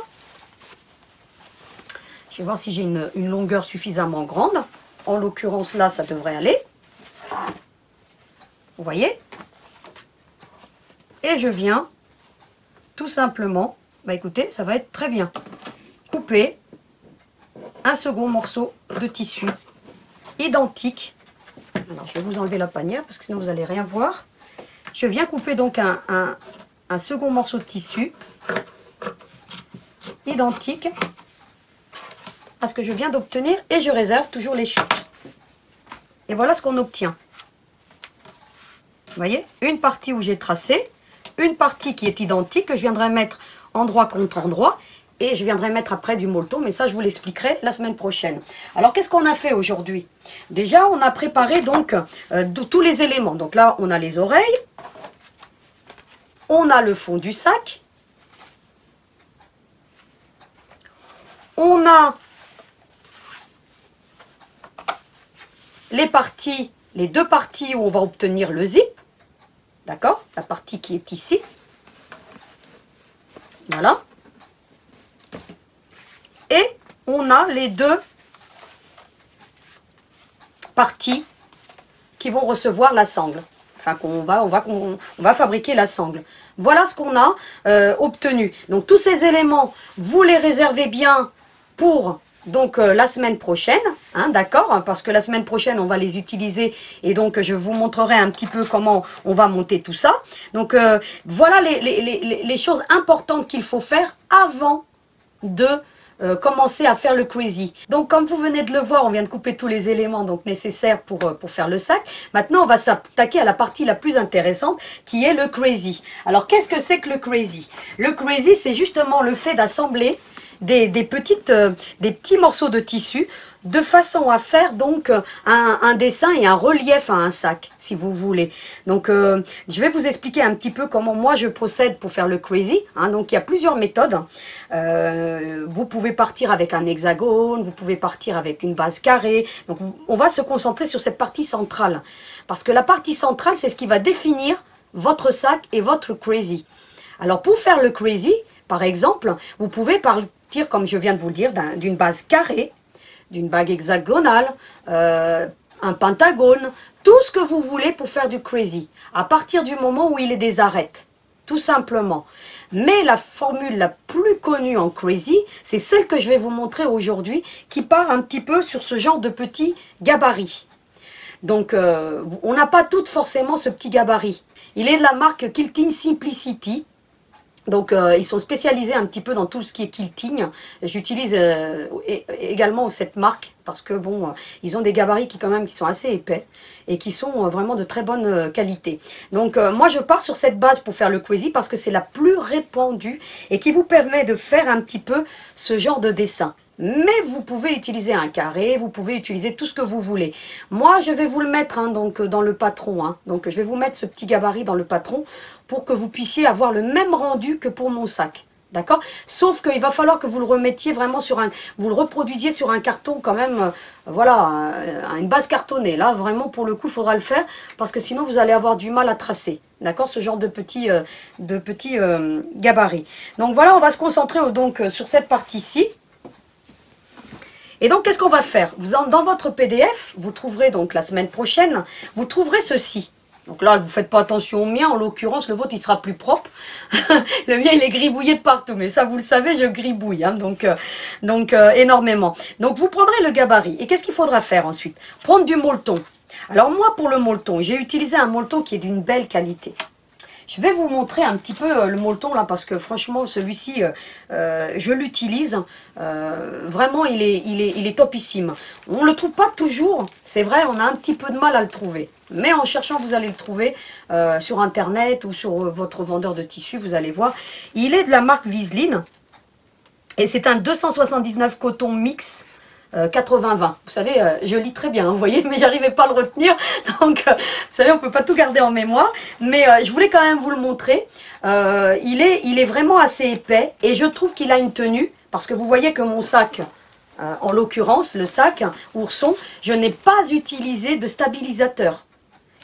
Je vais voir si j'ai une longueur suffisamment grande. En l'occurrence, là, ça devrait aller. Vous voyez? Et je viens tout simplement, ben écoutez, ça va être très bien. Couper un second morceau de tissu identique. Alors, je vais vous enlever la panière parce que sinon vous n'allez rien voir. Je viens couper donc un second morceau de tissu identique à ce que je viens d'obtenir et je réserve toujours les chutes. Et voilà ce qu'on obtient. Vous voyez, une partie où j'ai tracé, une partie qui est identique que je viendrai mettre endroit contre endroit. Et je viendrai mettre après du molleton, mais ça je vous l'expliquerai la semaine prochaine. Alors qu'est-ce qu'on a fait aujourd'hui? Déjà on a préparé donc tous les éléments. Donc là on a les oreilles, on a le fond du sac, on a les 2 parties où on va obtenir le zip, d'accord? La partie qui est ici. Voilà. Et on a les deux parties qui vont recevoir la sangle. Enfin, on va fabriquer la sangle. Voilà ce qu'on a obtenu. Donc, tous ces éléments, vous les réservez bien pour donc la semaine prochaine, hein, d'accord? Parce que la semaine prochaine, on va les utiliser et donc je vous montrerai un petit peu comment on va monter tout ça. Donc, voilà les choses importantes qu'il faut faire avant de commencer à faire le crazy. Donc comme vous venez de le voir, on vient de couper tous les éléments donc nécessaires pour faire le sac. Maintenant on va s'attaquer à la partie la plus intéressante qui est le crazy. Alors qu'est-ce que c'est que le crazy? Le crazy, c'est justement le fait d'assembler des petits morceaux de tissu de façon à faire donc un dessin et un relief à un sac, si vous voulez. Donc je vais vous expliquer un petit peu comment moi je procède pour faire le crazy, hein. Donc il y a plusieurs méthodes. Vous pouvez partir avec un hexagone, vous pouvez partir avec une base carrée. Donc on va se concentrer sur cette partie centrale, parce que la partie centrale, c'est ce qui va définir votre sac et votre crazy. Alors pour faire le crazy, par exemple, vous pouvez partir, comme je viens de vous le dire, d'une base carrée, d'une bague hexagonale, un pentagone, tout ce que vous voulez pour faire du crazy, à partir du moment où il est des arêtes, tout simplement. Mais la formule la plus connue en crazy, c'est celle que je vais vous montrer aujourd'hui, qui part un petit peu sur ce genre de petits gabarits. Donc, on n'a pas toutes forcément ce petit gabarit. Il est de la marque Quilting Simplicity. Donc, ils sont spécialisés un petit peu dans tout ce qui est quilting. J'utilise également cette marque parce que, bon, ils ont des gabarits qui sont assez épais et qui sont vraiment de très bonne qualité. Donc, moi, je pars sur cette base pour faire le crazy parce que c'est la plus répandue et qui vous permet de faire un petit peu ce genre de dessin. Mais vous pouvez utiliser un carré, vous pouvez utiliser tout ce que vous voulez. Moi, je vais vous le mettre hein, donc, dans le patron. Hein. Donc, je vais vous mettre ce petit gabarit dans le patron pour que vous puissiez avoir le même rendu que pour mon sac. D'accord? Sauf qu'il va falloir que vous le remettiez vraiment vous le reproduisiez sur un carton quand même, voilà, une base cartonnée. Là, vraiment, pour le coup, il faudra le faire parce que sinon, vous allez avoir du mal à tracer. D'accord? Ce genre de petits gabarits. Donc, voilà, on va se concentrer donc sur cette partie-ci. Et donc, qu'est-ce qu'on va faire? Dans votre PDF, vous trouverez donc la semaine prochaine, vous trouverez ceci. Donc là, vous ne faites pas attention au mien, en l'occurrence, le vôtre, il sera plus propre. Le mien, il est gribouillé de partout, mais ça, vous le savez, je gribouille, hein, donc énormément. Donc, vous prendrez le gabarit. Et qu'est-ce qu'il faudra faire ensuite? Prendre du molleton. Alors moi, pour le molleton, j'ai utilisé un molleton qui est d'une belle qualité. Je vais vous montrer un petit peu le molleton là parce que franchement celui-ci je l'utilise vraiment il est topissime. On ne le trouve pas toujours, c'est vrai, on a un petit peu de mal à le trouver. Mais en cherchant vous allez le trouver sur internet ou sur votre vendeur de tissus, vous allez voir. Il est de la marque Viseline et c'est un 279 coton mix 80-20. Vous savez, je lis très bien, hein, vous voyez, mais j'arrivais pas à le retenir. Donc, vous savez, on peut pas tout garder en mémoire. Mais je voulais quand même vous le montrer. Il est vraiment assez épais et je trouve qu'il a une tenue. Parce que vous voyez que mon sac, en l'occurrence, le sac Ourson, je n'ai pas utilisé de stabilisateur.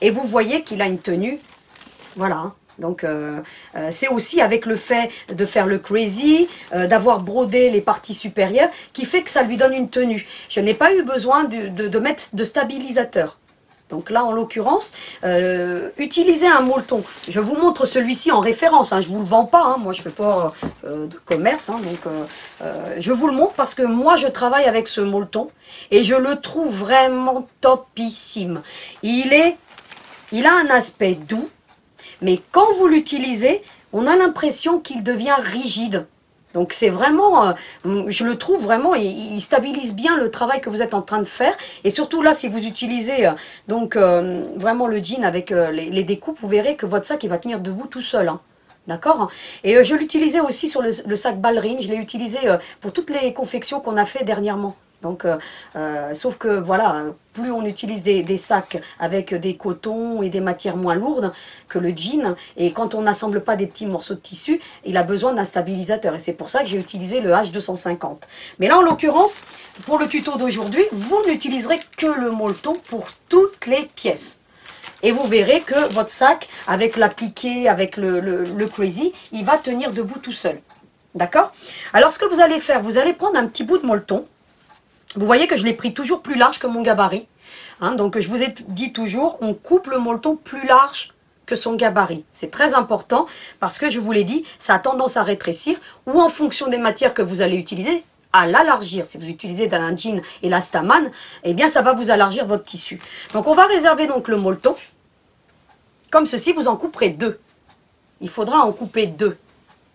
Et vous voyez qu'il a une tenue, voilà. Donc c'est aussi avec le fait de faire le crazy, d'avoir brodé les parties supérieures, qui fait que ça lui donne une tenue. Je n'ai pas eu besoin de mettre de stabilisateur. Donc là, en l'occurrence, utilisez un molleton. Je vous montre celui-ci en référence, hein, je ne vous le vends pas, hein, moi je ne fais pas de commerce, hein, donc je vous le montre parce que moi je travaille avec ce molleton et je le trouve vraiment topissime. Il a un aspect doux, mais quand vous l'utilisez, on a l'impression qu'il devient rigide. Donc c'est vraiment, je le trouve vraiment, il stabilise bien le travail que vous êtes en train de faire. Et surtout là, si vous utilisez vraiment le jean avec les découpes, vous verrez que votre sac il va tenir debout tout seul. Hein. D'accord? Et je l'utilisais aussi sur le sac ballerine, je l'ai utilisé pour toutes les confections qu'on a fait dernièrement. Donc, sauf que voilà, plus on utilise des sacs avec des cotons et des matières moins lourdes que le jean, et quand on n'assemble pas des petits morceaux de tissu, il a besoin d'un stabilisateur. Et c'est pour ça que j'ai utilisé le H250. Mais là, en l'occurrence, pour le tuto d'aujourd'hui, vous n'utiliserez que le molleton pour toutes les pièces. Et vous verrez que votre sac, avec l'appliqué, avec le crazy, il va tenir debout tout seul. D'accord? Alors, ce que vous allez faire, vous allez prendre un petit bout de molleton. Vous voyez que je l'ai pris toujours plus large que mon gabarit. Hein, donc, je vous ai dit toujours, on coupe le molleton plus large que son gabarit. C'est très important parce que, je vous l'ai dit, ça a tendance à rétrécir ou en fonction des matières que vous allez utiliser, à l'élargir. Si vous utilisez un jean élastamane, eh bien, ça va vous élargir votre tissu. Donc, on va réserver donc le molleton. Comme ceci, vous en couperez 2. Il faudra en couper 2.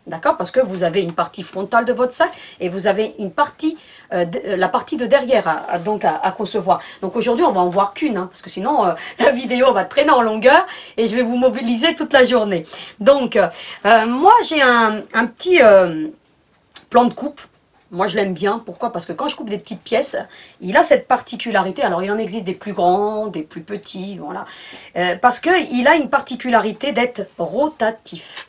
D'accord? Parce que vous avez une partie frontale de votre sac et vous avez une partie, la partie de derrière à concevoir. Donc aujourd'hui, on va en voir qu'une, hein, parce que sinon, la vidéo va traîner en longueur et je vais vous mobiliser toute la journée. Donc, moi, j'ai un petit plan de coupe. Moi, je l'aime bien. Pourquoi? Parce que quand je coupe des petites pièces, il a cette particularité. Alors, il en existe des plus grands, des plus petits, voilà. Parce qu'il a une particularité d'être rotatif.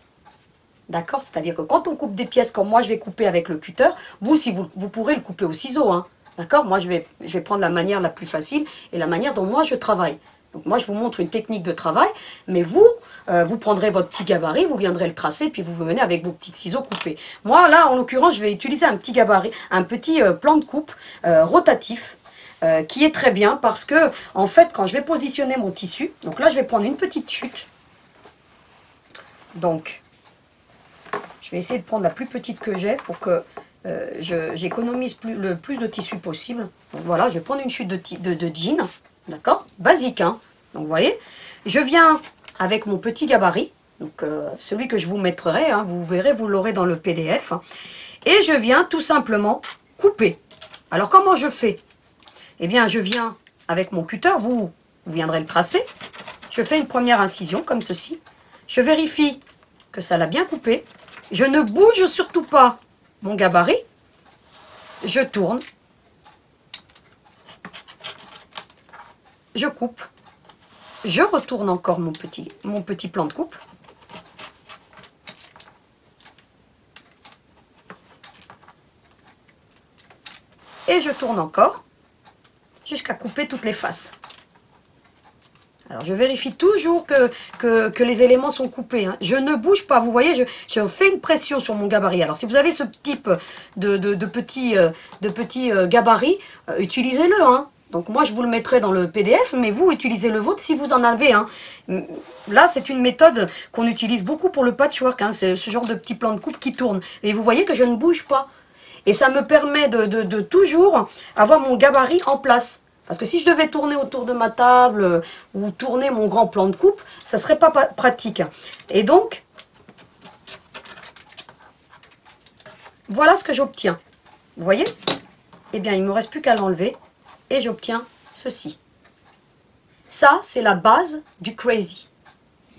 D'accord? C'est-à-dire que quand on coupe des pièces comme moi, je vais couper avec le cutter, vous, si vous pourrez le couper au ciseau. Hein. D'accord? Moi, je vais prendre la manière la plus facile et la manière dont moi, je travaille. Donc, moi, je vous montre une technique de travail, mais vous, vous prendrez votre petit gabarit, vous viendrez le tracer, puis vous venez avec vos petits ciseaux coupés. Moi, là, en l'occurrence, je vais utiliser un petit gabarit, un petit plan de coupe rotatif, qui est très bien parce que, en fait, quand je vais positionner mon tissu, donc là, je vais prendre une petite chute. Donc, je vais essayer de prendre la plus petite que j'ai pour que j'économise le plus de tissu possible. Donc voilà, je vais prendre une chute de jean, d'accord? Basique, hein? Donc vous voyez, je viens avec mon petit gabarit, donc celui que je vous mettrai, hein, vous verrez, vous l'aurez dans le PDF. Hein, et je viens tout simplement couper. Alors comment je fais? Eh bien, je viens avec mon cutter, vous viendrez le tracer. Je fais une première incision comme ceci. Je vérifie que ça l'a bien coupé. Je ne bouge surtout pas mon gabarit. Je tourne. Je coupe. Je retourne encore mon petit plan de coupe. Et je tourne encore jusqu'à couper toutes les faces. Alors, je vérifie toujours que les éléments sont coupés. Hein. Je ne bouge pas. Vous voyez, je fais une pression sur mon gabarit. Alors, si vous avez ce type de petit gabarit, utilisez-le. Hein. Donc, moi, je vous le mettrai dans le PDF, mais vous, utilisez le vôtre si vous en avez. Hein. Là, c'est une méthode qu'on utilise beaucoup pour le patchwork. Hein. C'est ce genre de petit plan de coupe qui tourne. Et vous voyez que je ne bouge pas. Et ça me permet de toujours avoir mon gabarit en place. Parce que si je devais tourner autour de ma table ou tourner mon grand plan de coupe, ça ne serait pas pratique. Et donc, voilà ce que j'obtiens. Vous voyez? Eh bien, il ne me reste plus qu'à l'enlever et j'obtiens ceci. Ça, c'est la base du crazy.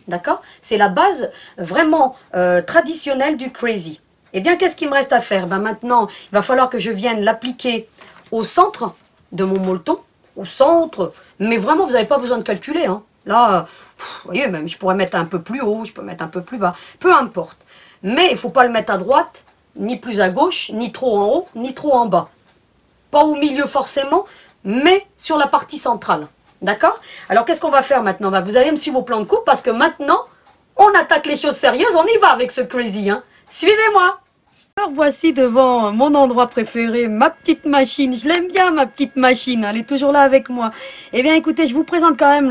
D'accord? C'est la base vraiment traditionnelle du crazy. Eh bien, qu'est-ce qu'il me reste à faire? Ben maintenant, il va falloir que je vienne l'appliquer au centre de mon molleton. Au centre, mais vraiment, vous n'avez pas besoin de calculer. Hein. Là, vous voyez, même je pourrais mettre un peu plus haut, je peux mettre un peu plus bas, peu importe. Mais il ne faut pas le mettre à droite, ni plus à gauche, ni trop en haut, ni trop en bas. Pas au milieu forcément, mais sur la partie centrale. D'accord? Alors, qu'est-ce qu'on va faire maintenant? Ben, vous allez me suivre au plan de coupe parce que maintenant, on attaque les choses sérieuses, on y va avec ce crazy. Hein. Suivez-moi! Alors voici devant mon endroit préféré, ma petite machine. Je l'aime bien, ma petite machine, elle est toujours là avec moi. Eh bien écoutez, je vous présente quand même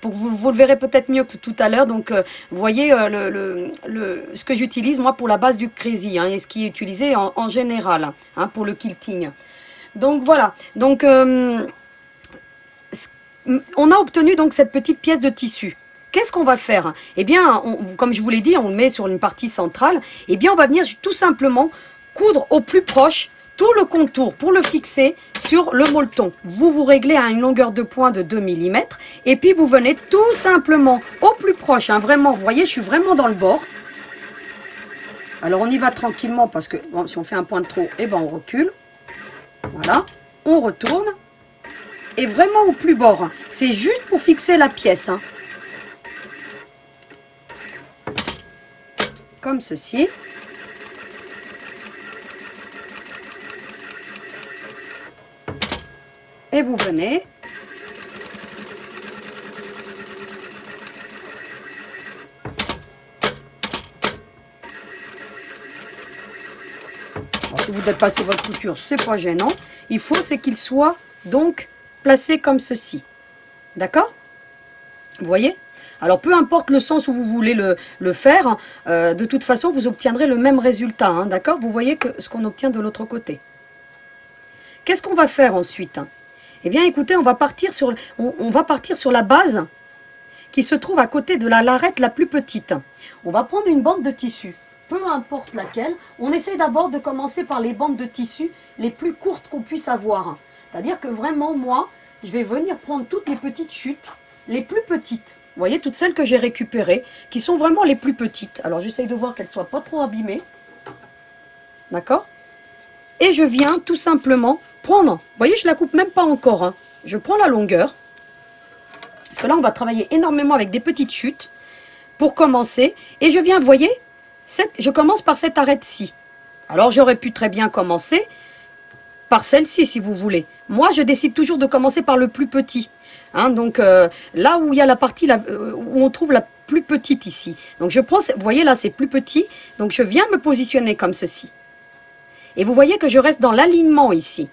pour que vous le verrez peut-être mieux que tout à l'heure. Donc vous voyez ce que j'utilise moi pour la base du crazy, hein, et ce qui est utilisé en général, hein, pour le quilting. Donc voilà, donc on a obtenu donc cette petite pièce de tissu. Qu'est-ce qu'on va faire? Eh bien, comme je vous l'ai dit, on le met sur une partie centrale. Eh bien, on va venir tout simplement coudre au plus proche tout le contour pour le fixer sur le molleton. Vous réglez à une longueur de point de 2 mm. Et puis, vous venez tout simplement au plus proche. Hein, vraiment, vous voyez, je suis vraiment dans le bord. Alors, on y va tranquillement parce que bon, si on fait un point de trop, eh ben, on recule. Voilà, on retourne. Et vraiment au plus bord. Hein. C'est juste pour fixer la pièce. Hein. Comme ceci. Et vous venez Alors, si vous dépassez votre couture, c'est pas gênant. Il faut, c'est qu'il soit donc placé comme ceci. D'accord? Vous voyez? Alors, peu importe le sens où vous voulez le faire, de toute façon, vous obtiendrez le même résultat. Hein, d'accord? Vous voyez que ce qu'on obtient de l'autre côté. Qu'est-ce qu'on va faire ensuite? Eh bien, écoutez, on va partir sur la base qui se trouve à côté de la larrette la plus petite. On va prendre une bande de tissu, peu importe laquelle. On essaie d'abord de commencer par les bandes de tissu les plus courtes qu'on puisse avoir. C'est-à-dire que vraiment, moi, je vais venir prendre toutes les petites chutes, les plus petites. Vous voyez, toutes celles que j'ai récupérées, qui sont vraiment les plus petites. Alors, j'essaye de voir qu'elles ne soient pas trop abîmées. D'accord? Et je viens tout simplement prendre, vous voyez, je ne la coupe même pas encore. Hein. Je prends la longueur. Parce que là, on va travailler énormément avec des petites chutes pour commencer. Et je viens, vous voyez, je commence par cette arête-ci. Alors, j'aurais pu très bien commencer par celle-ci, si vous voulez. Moi, je décide toujours de commencer par le plus petit. Hein, donc, là où il y a la partie, où on trouve la plus petite ici. Donc, je prends, vous voyez, là, c'est plus petit. Donc, je viens me positionner comme ceci. Et vous voyez que je reste dans l'alignement ici.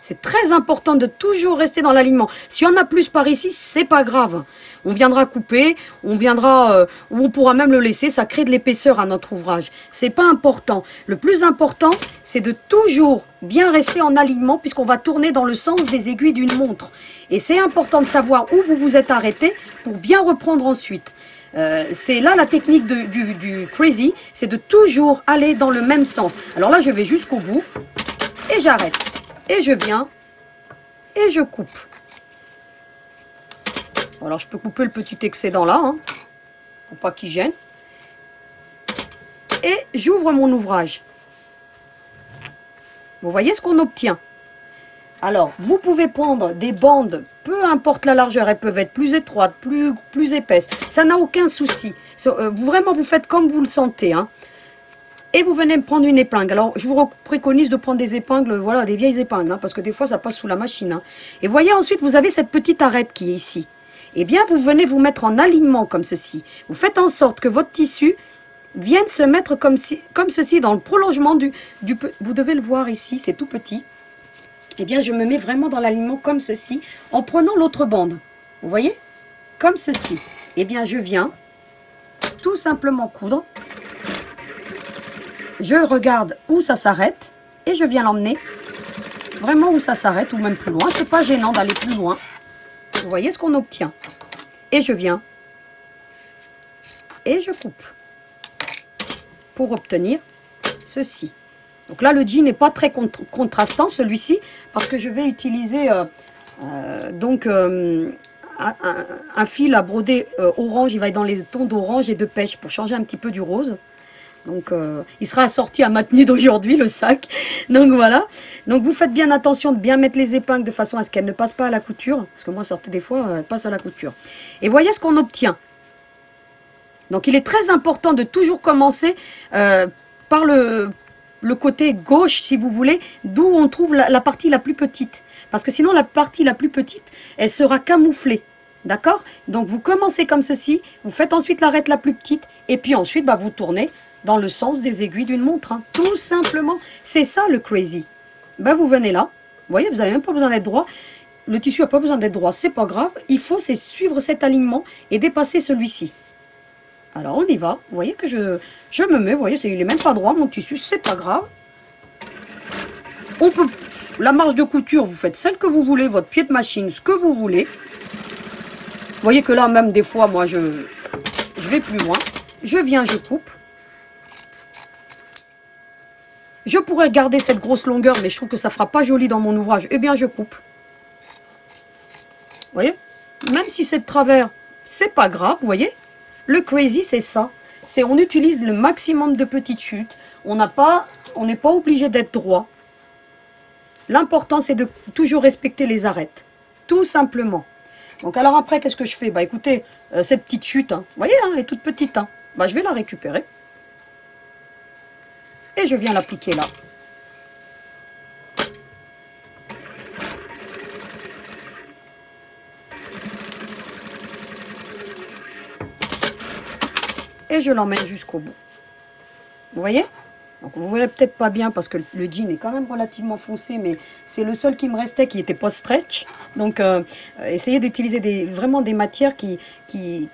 C'est très important de toujours rester dans l'alignement. Si on a plus par ici, c'est pas grave. On viendra couper, on viendra, ou on pourra même le laisser, ça crée de l'épaisseur à notre ouvrage. C'est pas important. Le plus important, c'est de toujours bien rester en alignement puisqu'on va tourner dans le sens des aiguilles d'une montre. Et c'est important de savoir où vous vous êtes arrêté pour bien reprendre ensuite. C'est là la technique du crazy, c'est de toujours aller dans le même sens. Alors là, je vais jusqu'au bout et j'arrête. Et je viens et je coupe. Alors je peux couper le petit excédent là, hein, pour pas qu'il gêne. Et j'ouvre mon ouvrage. Vous voyez ce qu'on obtient. Alors, vous pouvez prendre des bandes, peu importe la largeur, elles peuvent être plus étroites, plus épaisses. Ça n'a aucun souci. Vraiment, vous faites comme vous le sentez. Hein. Et vous venez me prendre une épingle. Alors, je vous préconise de prendre des épingles, voilà, des vieilles épingles, hein, parce que des fois, ça passe sous la machine. Hein. Et voyez, ensuite, vous avez cette petite arête qui est ici. Eh bien, vous venez vous mettre en alignement comme ceci. Vous faites en sorte que votre tissu vienne se mettre comme ceci, dans le prolongement du... Vous devez le voir ici, c'est tout petit. Eh bien, je me mets vraiment dans l'alignement comme ceci, en prenant l'autre bande. Vous voyez? Comme ceci. Eh bien, je viens tout simplement coudre. Je regarde où ça s'arrête et je viens l'emmener vraiment où ça s'arrête ou même plus loin. C'est pas gênant d'aller plus loin. Vous voyez ce qu'on obtient. Et je viens et je coupe pour obtenir ceci. Donc là, le jean n'est pas très contrastant, celui-ci, parce que je vais utiliser un fil à broder orange. Il va être dans les tons d'orange et de pêche pour changer un petit peu du rose. Donc, il sera assorti à ma tenue d'aujourd'hui, le sac. Donc, voilà. Donc, vous faites bien attention de bien mettre les épingles de façon à ce qu'elles ne passent pas à la couture. Parce que moi, des fois, elles passent à la couture. Et voyez ce qu'on obtient. Donc, il est très important de toujours commencer par le côté gauche, si vous voulez, d'où on trouve la partie la plus petite. Parce que sinon, la partie la plus petite, elle sera camouflée. D'accord? Donc, vous commencez comme ceci. Vous faites ensuite l'arête la plus petite. Et puis ensuite, bah, vous tournez dans le sens des aiguilles d'une montre. Hein. Tout simplement. C'est ça le crazy. Ben, vous venez là. Vous voyez, vous n'avez même pas besoin d'être droit. Le tissu n'a pas besoin d'être droit. C'est pas grave. Il faut, c'est suivre cet alignement et dépasser celui-ci. Alors, on y va. Vous voyez que je me mets. Vous voyez, il n'est même pas droit, mon tissu. C'est pas grave. On peut... La marge de couture, vous faites celle que vous voulez. Votre pied de machine, ce que vous voulez. Vous voyez que là, même des fois, moi, je vais plus loin. Je viens, je coupe. Je pourrais garder cette grosse longueur, mais je trouve que ça ne fera pas joli dans mon ouvrage. Eh bien, je coupe. Vous voyez? Même si c'est de travers, c'est pas grave, vous voyez? Le crazy, c'est ça. C'est on utilise le maximum de petites chutes. On n'est pas obligé d'être droit. L'important, c'est de toujours respecter les arêtes. Tout simplement. Donc, alors après, qu'est-ce que je fais? Bah, écoutez, cette petite chute, hein, vous voyez, hein, elle est toute petite. Hein, bah, je vais la récupérer. Et je viens l'appliquer là. Et je l'emmène jusqu'au bout. Vous voyez? Donc vous verrez peut-être pas bien parce que le jean est quand même relativement foncé, mais c'est le seul qui me restait qui n'était pas stretch. Donc essayez d'utiliser vraiment des matières qui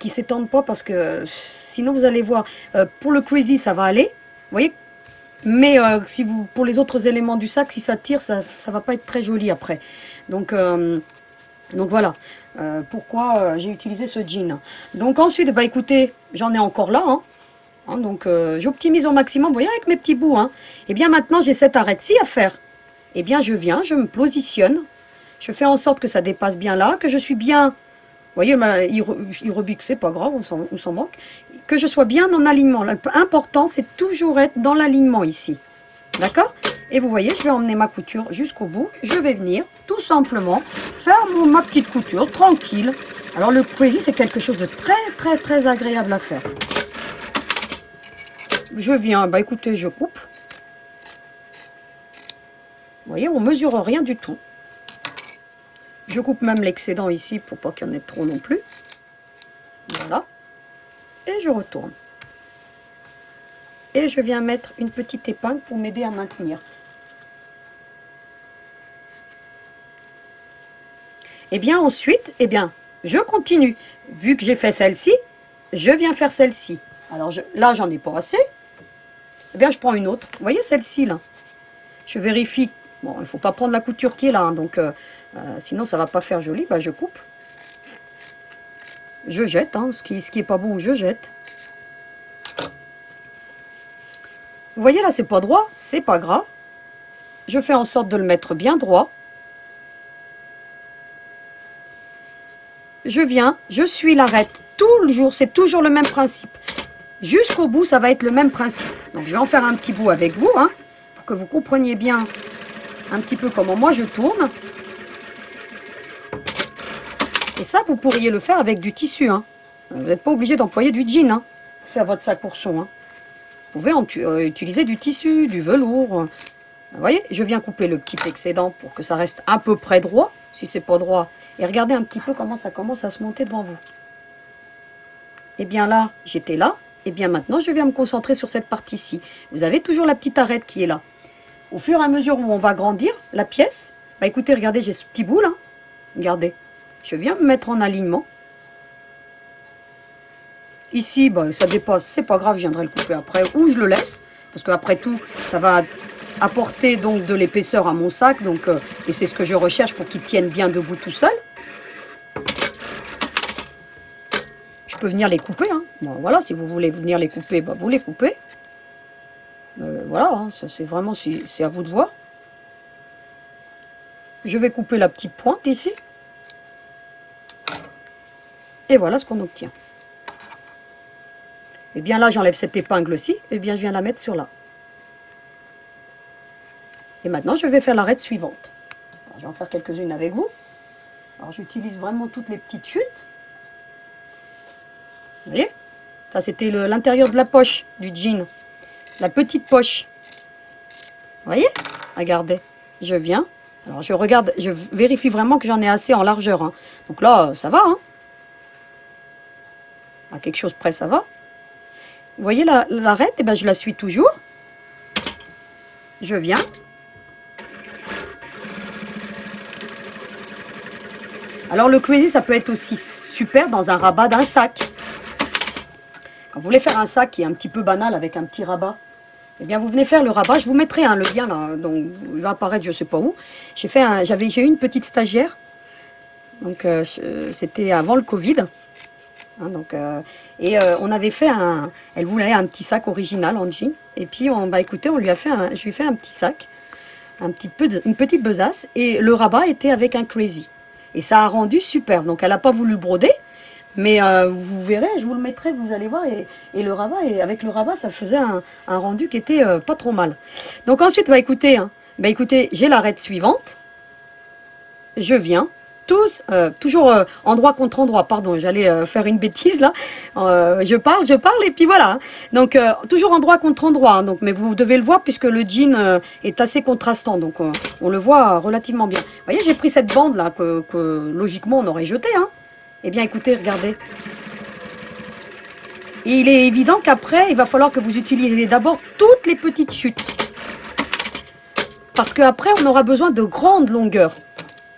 s'étendent pas parce que sinon vous allez voir, pour le crazy ça va aller, vous voyez. Mais si vous, pour les autres éléments du sac, si ça tire, ça va pas être très joli après. Donc voilà, pourquoi j'ai utilisé ce jean. Donc ensuite, bah écoutez, j'en ai encore là, donc j'optimise au maximum, vous voyez avec mes petits bouts. Et bien maintenant j'ai cette arête-ci à faire. Et bien je viens, je me positionne, je fais en sorte que ça dépasse bien là, que je suis bien, vous voyez, il rebique, c'est pas grave, on s'en moque. Que je sois bien en alignement. L'important, c'est toujours être dans l'alignement ici. D'accord? Et vous voyez, je vais emmener ma couture jusqu'au bout. Je vais venir, tout simplement, faire ma petite couture, tranquille. Alors, le crazy, c'est quelque chose de très, très, très agréable à faire. Je viens, bah écoutez, je coupe. Vous voyez, on mesure rien du tout. Je coupe même l'excédent ici pour pas qu'il y en ait trop non plus. Voilà. Et je retourne. Et je viens mettre une petite épingle pour m'aider à maintenir. Et bien ensuite, je continue. Vu que j'ai fait celle-ci, je viens faire celle-ci. Alors là, j'en ai pas assez. Eh bien, je prends une autre. Vous voyez celle-ci, là. Je vérifie. Bon, il ne faut pas prendre la couture qui est là, donc sinon ça va pas faire joli. Bah, je coupe. Je jette, ce qui est pas bon, je jette. Vous voyez là, c'est pas droit, c'est pas grave. Je fais en sorte de le mettre bien droit. Je viens, je suis l'arête tout le jour, c'est toujours le même principe. Jusqu'au bout, ça va être le même principe. Donc je vais en faire un petit bout avec vous, pour que vous compreniez bien un petit peu comment moi je tourne. Et ça, vous pourriez le faire avec du tissu. Vous n'êtes pas obligé d'employer du jean pour faire votre sac ourson. Vous pouvez utiliser du tissu, du velours. Vous voyez, je viens couper le petit excédent pour que ça reste à peu près droit, si c'est pas droit. Et regardez un petit peu comment ça commence à se monter devant vous. Et bien là, j'étais là. Et bien maintenant, je viens me concentrer sur cette partie-ci. Vous avez toujours la petite arête qui est là. Au fur et à mesure où on va grandir la pièce, bah écoutez, regardez, j'ai ce petit bout là. Regardez. Je viens me mettre en alignement. Ici, bah, ça dépasse, c'est pas grave, je viendrai le couper après ou je le laisse. Parce qu'après tout, ça va apporter donc de l'épaisseur à mon sac. Donc, et c'est ce que je recherche pour qu'il tienne bien debout tout seul. Je peux venir les couper. Bon, voilà, si vous voulez venir les couper, bah, vous les coupez. Voilà, ça c'est vraiment, c'est à vous de voir. Je vais couper la petite pointe ici. Et voilà ce qu'on obtient. Et bien là, j'enlève cette épingle-ci. Et bien, je viens la mettre sur là. Et maintenant, je vais faire l'arête suivante. Alors, je vais en faire quelques-unes avec vous. Alors, j'utilise vraiment toutes les petites chutes. Vous voyez? Ça, c'était l'intérieur de la poche du jean. La petite poche. Vous voyez? Regardez. Je viens. Alors, je regarde, je vérifie vraiment que j'en ai assez en largeur. Donc là, ça va. À quelque chose près, ça va. Vous voyez l'arête, et ben je la suis toujours. Je viens. Alors le crazy, ça peut être aussi super dans un rabat d'un sac. Quand vous voulez faire un sac qui est un petit peu banal avec un petit rabat, eh bien vous venez faire le rabat. Je vous mettrai le lien là, donc il va apparaître je sais pas où. J'ai eu une petite stagiaire. Donc c'était avant le Covid. On avait fait elle voulait un petit sac original en jean. Et puis, écoutez, je lui ai fait un petit sac, une petite besace. Et le rabat était avec un crazy. Et ça a rendu superbe. Donc, elle n'a pas voulu broder. Mais vous verrez, je vous le mettrai, vous allez voir. Et le rabat, avec le rabat, ça faisait un rendu qui était pas trop mal. Donc ensuite, écoutez, j'ai l'arête suivante. Je viens. Toujours endroit contre endroit, pardon, j'allais faire une bêtise là, je parle, et puis voilà. Donc, toujours endroit contre endroit, donc, mais vous devez le voir puisque le jean est assez contrastant, donc on le voit relativement bien. Vous voyez, j'ai pris cette bande là que logiquement on aurait jeté, Eh bien, écoutez, regardez. Et il est évident qu'après, il va falloir que vous utilisiez d'abord toutes les petites chutes. Parce qu'après, on aura besoin de grandes longueurs.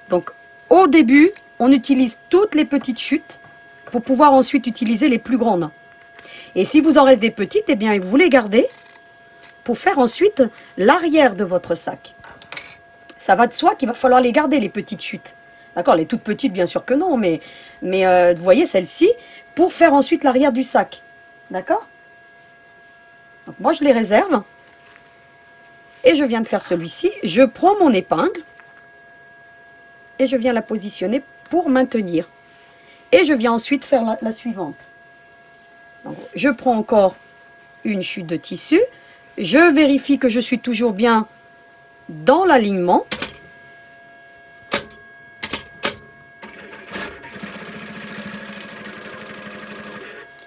Donc, au début, on utilise toutes les petites chutes pour pouvoir ensuite utiliser les plus grandes. Et si vous en reste des petites, eh bien, vous les gardez pour faire ensuite l'arrière de votre sac. Ça va de soi qu'il va falloir les garder, les petites chutes. D'accord, les toutes petites, bien sûr que non, mais vous voyez, celle-ci, pour faire ensuite l'arrière du sac. D'accord? Donc moi, je les réserve. Et je viens de faire celui-ci. Je prends mon épingle et je viens la positionner pour maintenir. Et je viens ensuite faire la suivante. Donc, je prends encore une chute de tissu. Je vérifie que je suis toujours bien dans l'alignement.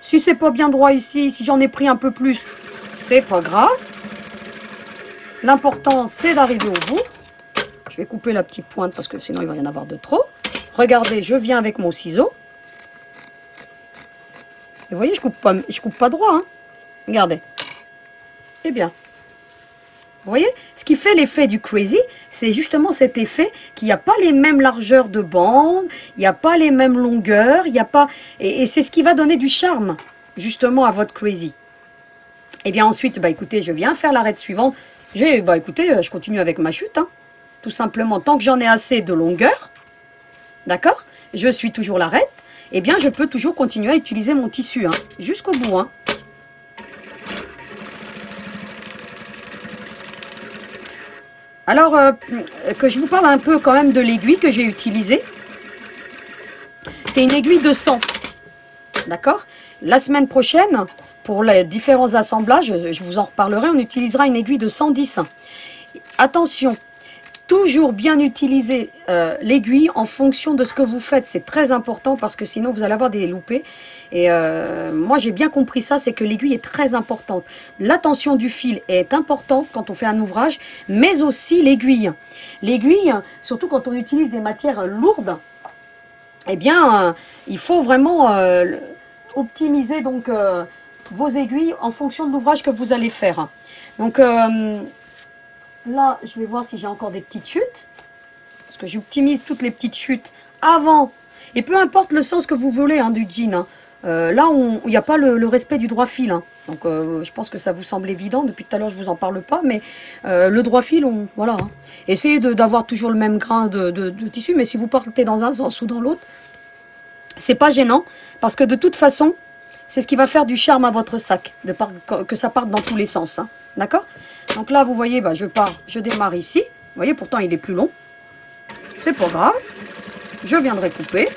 Si c'est pas bien droit ici, si j'en ai pris un peu plus, c'est pas grave. L'important, c'est d'arriver au bout. Je vais couper la petite pointe parce que sinon il va y en avoir de trop. Regardez, je viens avec mon ciseau. Et vous voyez, je coupe pas droit. Hein. Regardez. Eh bien. Vous voyez, ce qui fait l'effet du crazy, c'est justement cet effet qu'il n'y a pas les mêmes largeurs de bande, il n'y a pas les mêmes longueurs, il n'y a pas... Et c'est ce qui va donner du charme, justement, à votre crazy. Et bien ensuite, bah écoutez, je viens faire l'arête suivante. Bah écoutez, je continue avec ma chute, hein. Tout simplement, tant que j'en ai assez de longueur, d'accord, je suis toujours l'arête, eh bien je peux toujours continuer à utiliser mon tissu, hein, jusqu'au bout, hein. Alors, que je vous parle un peu quand même de l'aiguille que j'ai utilisée. C'est une aiguille de 100. D'accord? La semaine prochaine, pour les différents assemblages, je vous en reparlerai, on utilisera une aiguille de 110. Attention, toujours bien utiliser l'aiguille en fonction de ce que vous faites. C'est très important parce que sinon vous allez avoir des loupés. Et moi j'ai bien compris ça, c'est que l'aiguille est très importante. La tension du fil est importante quand on fait un ouvrage, mais aussi l'aiguille. L'aiguille, surtout quand on utilise des matières lourdes, eh bien il faut vraiment optimiser donc vos aiguilles en fonction de l'ouvrage que vous allez faire. Donc là, je vais voir si j'ai encore des petites chutes. Parce que j'optimise toutes les petites chutes avant. Et peu importe le sens que vous voulez hein, du jean. Hein. Là, il n'y a pas le respect du droit fil. Hein. Donc, je pense que ça vous semble évident. Depuis tout à l'heure, je ne vous en parle pas. Mais le droit fil, voilà. Hein. Essayez d'avoir toujours le même grain de tissu. Mais si vous partez dans un sens ou dans l'autre, c'est pas gênant. Parce que de toute façon, c'est ce qui va faire du charme à votre sac. Que ça parte dans tous les sens. Hein. D'accord ? Donc là, vous voyez, bah, je démarre ici. Vous voyez, pourtant, il est plus long. C'est pas grave. Je viendrai couper.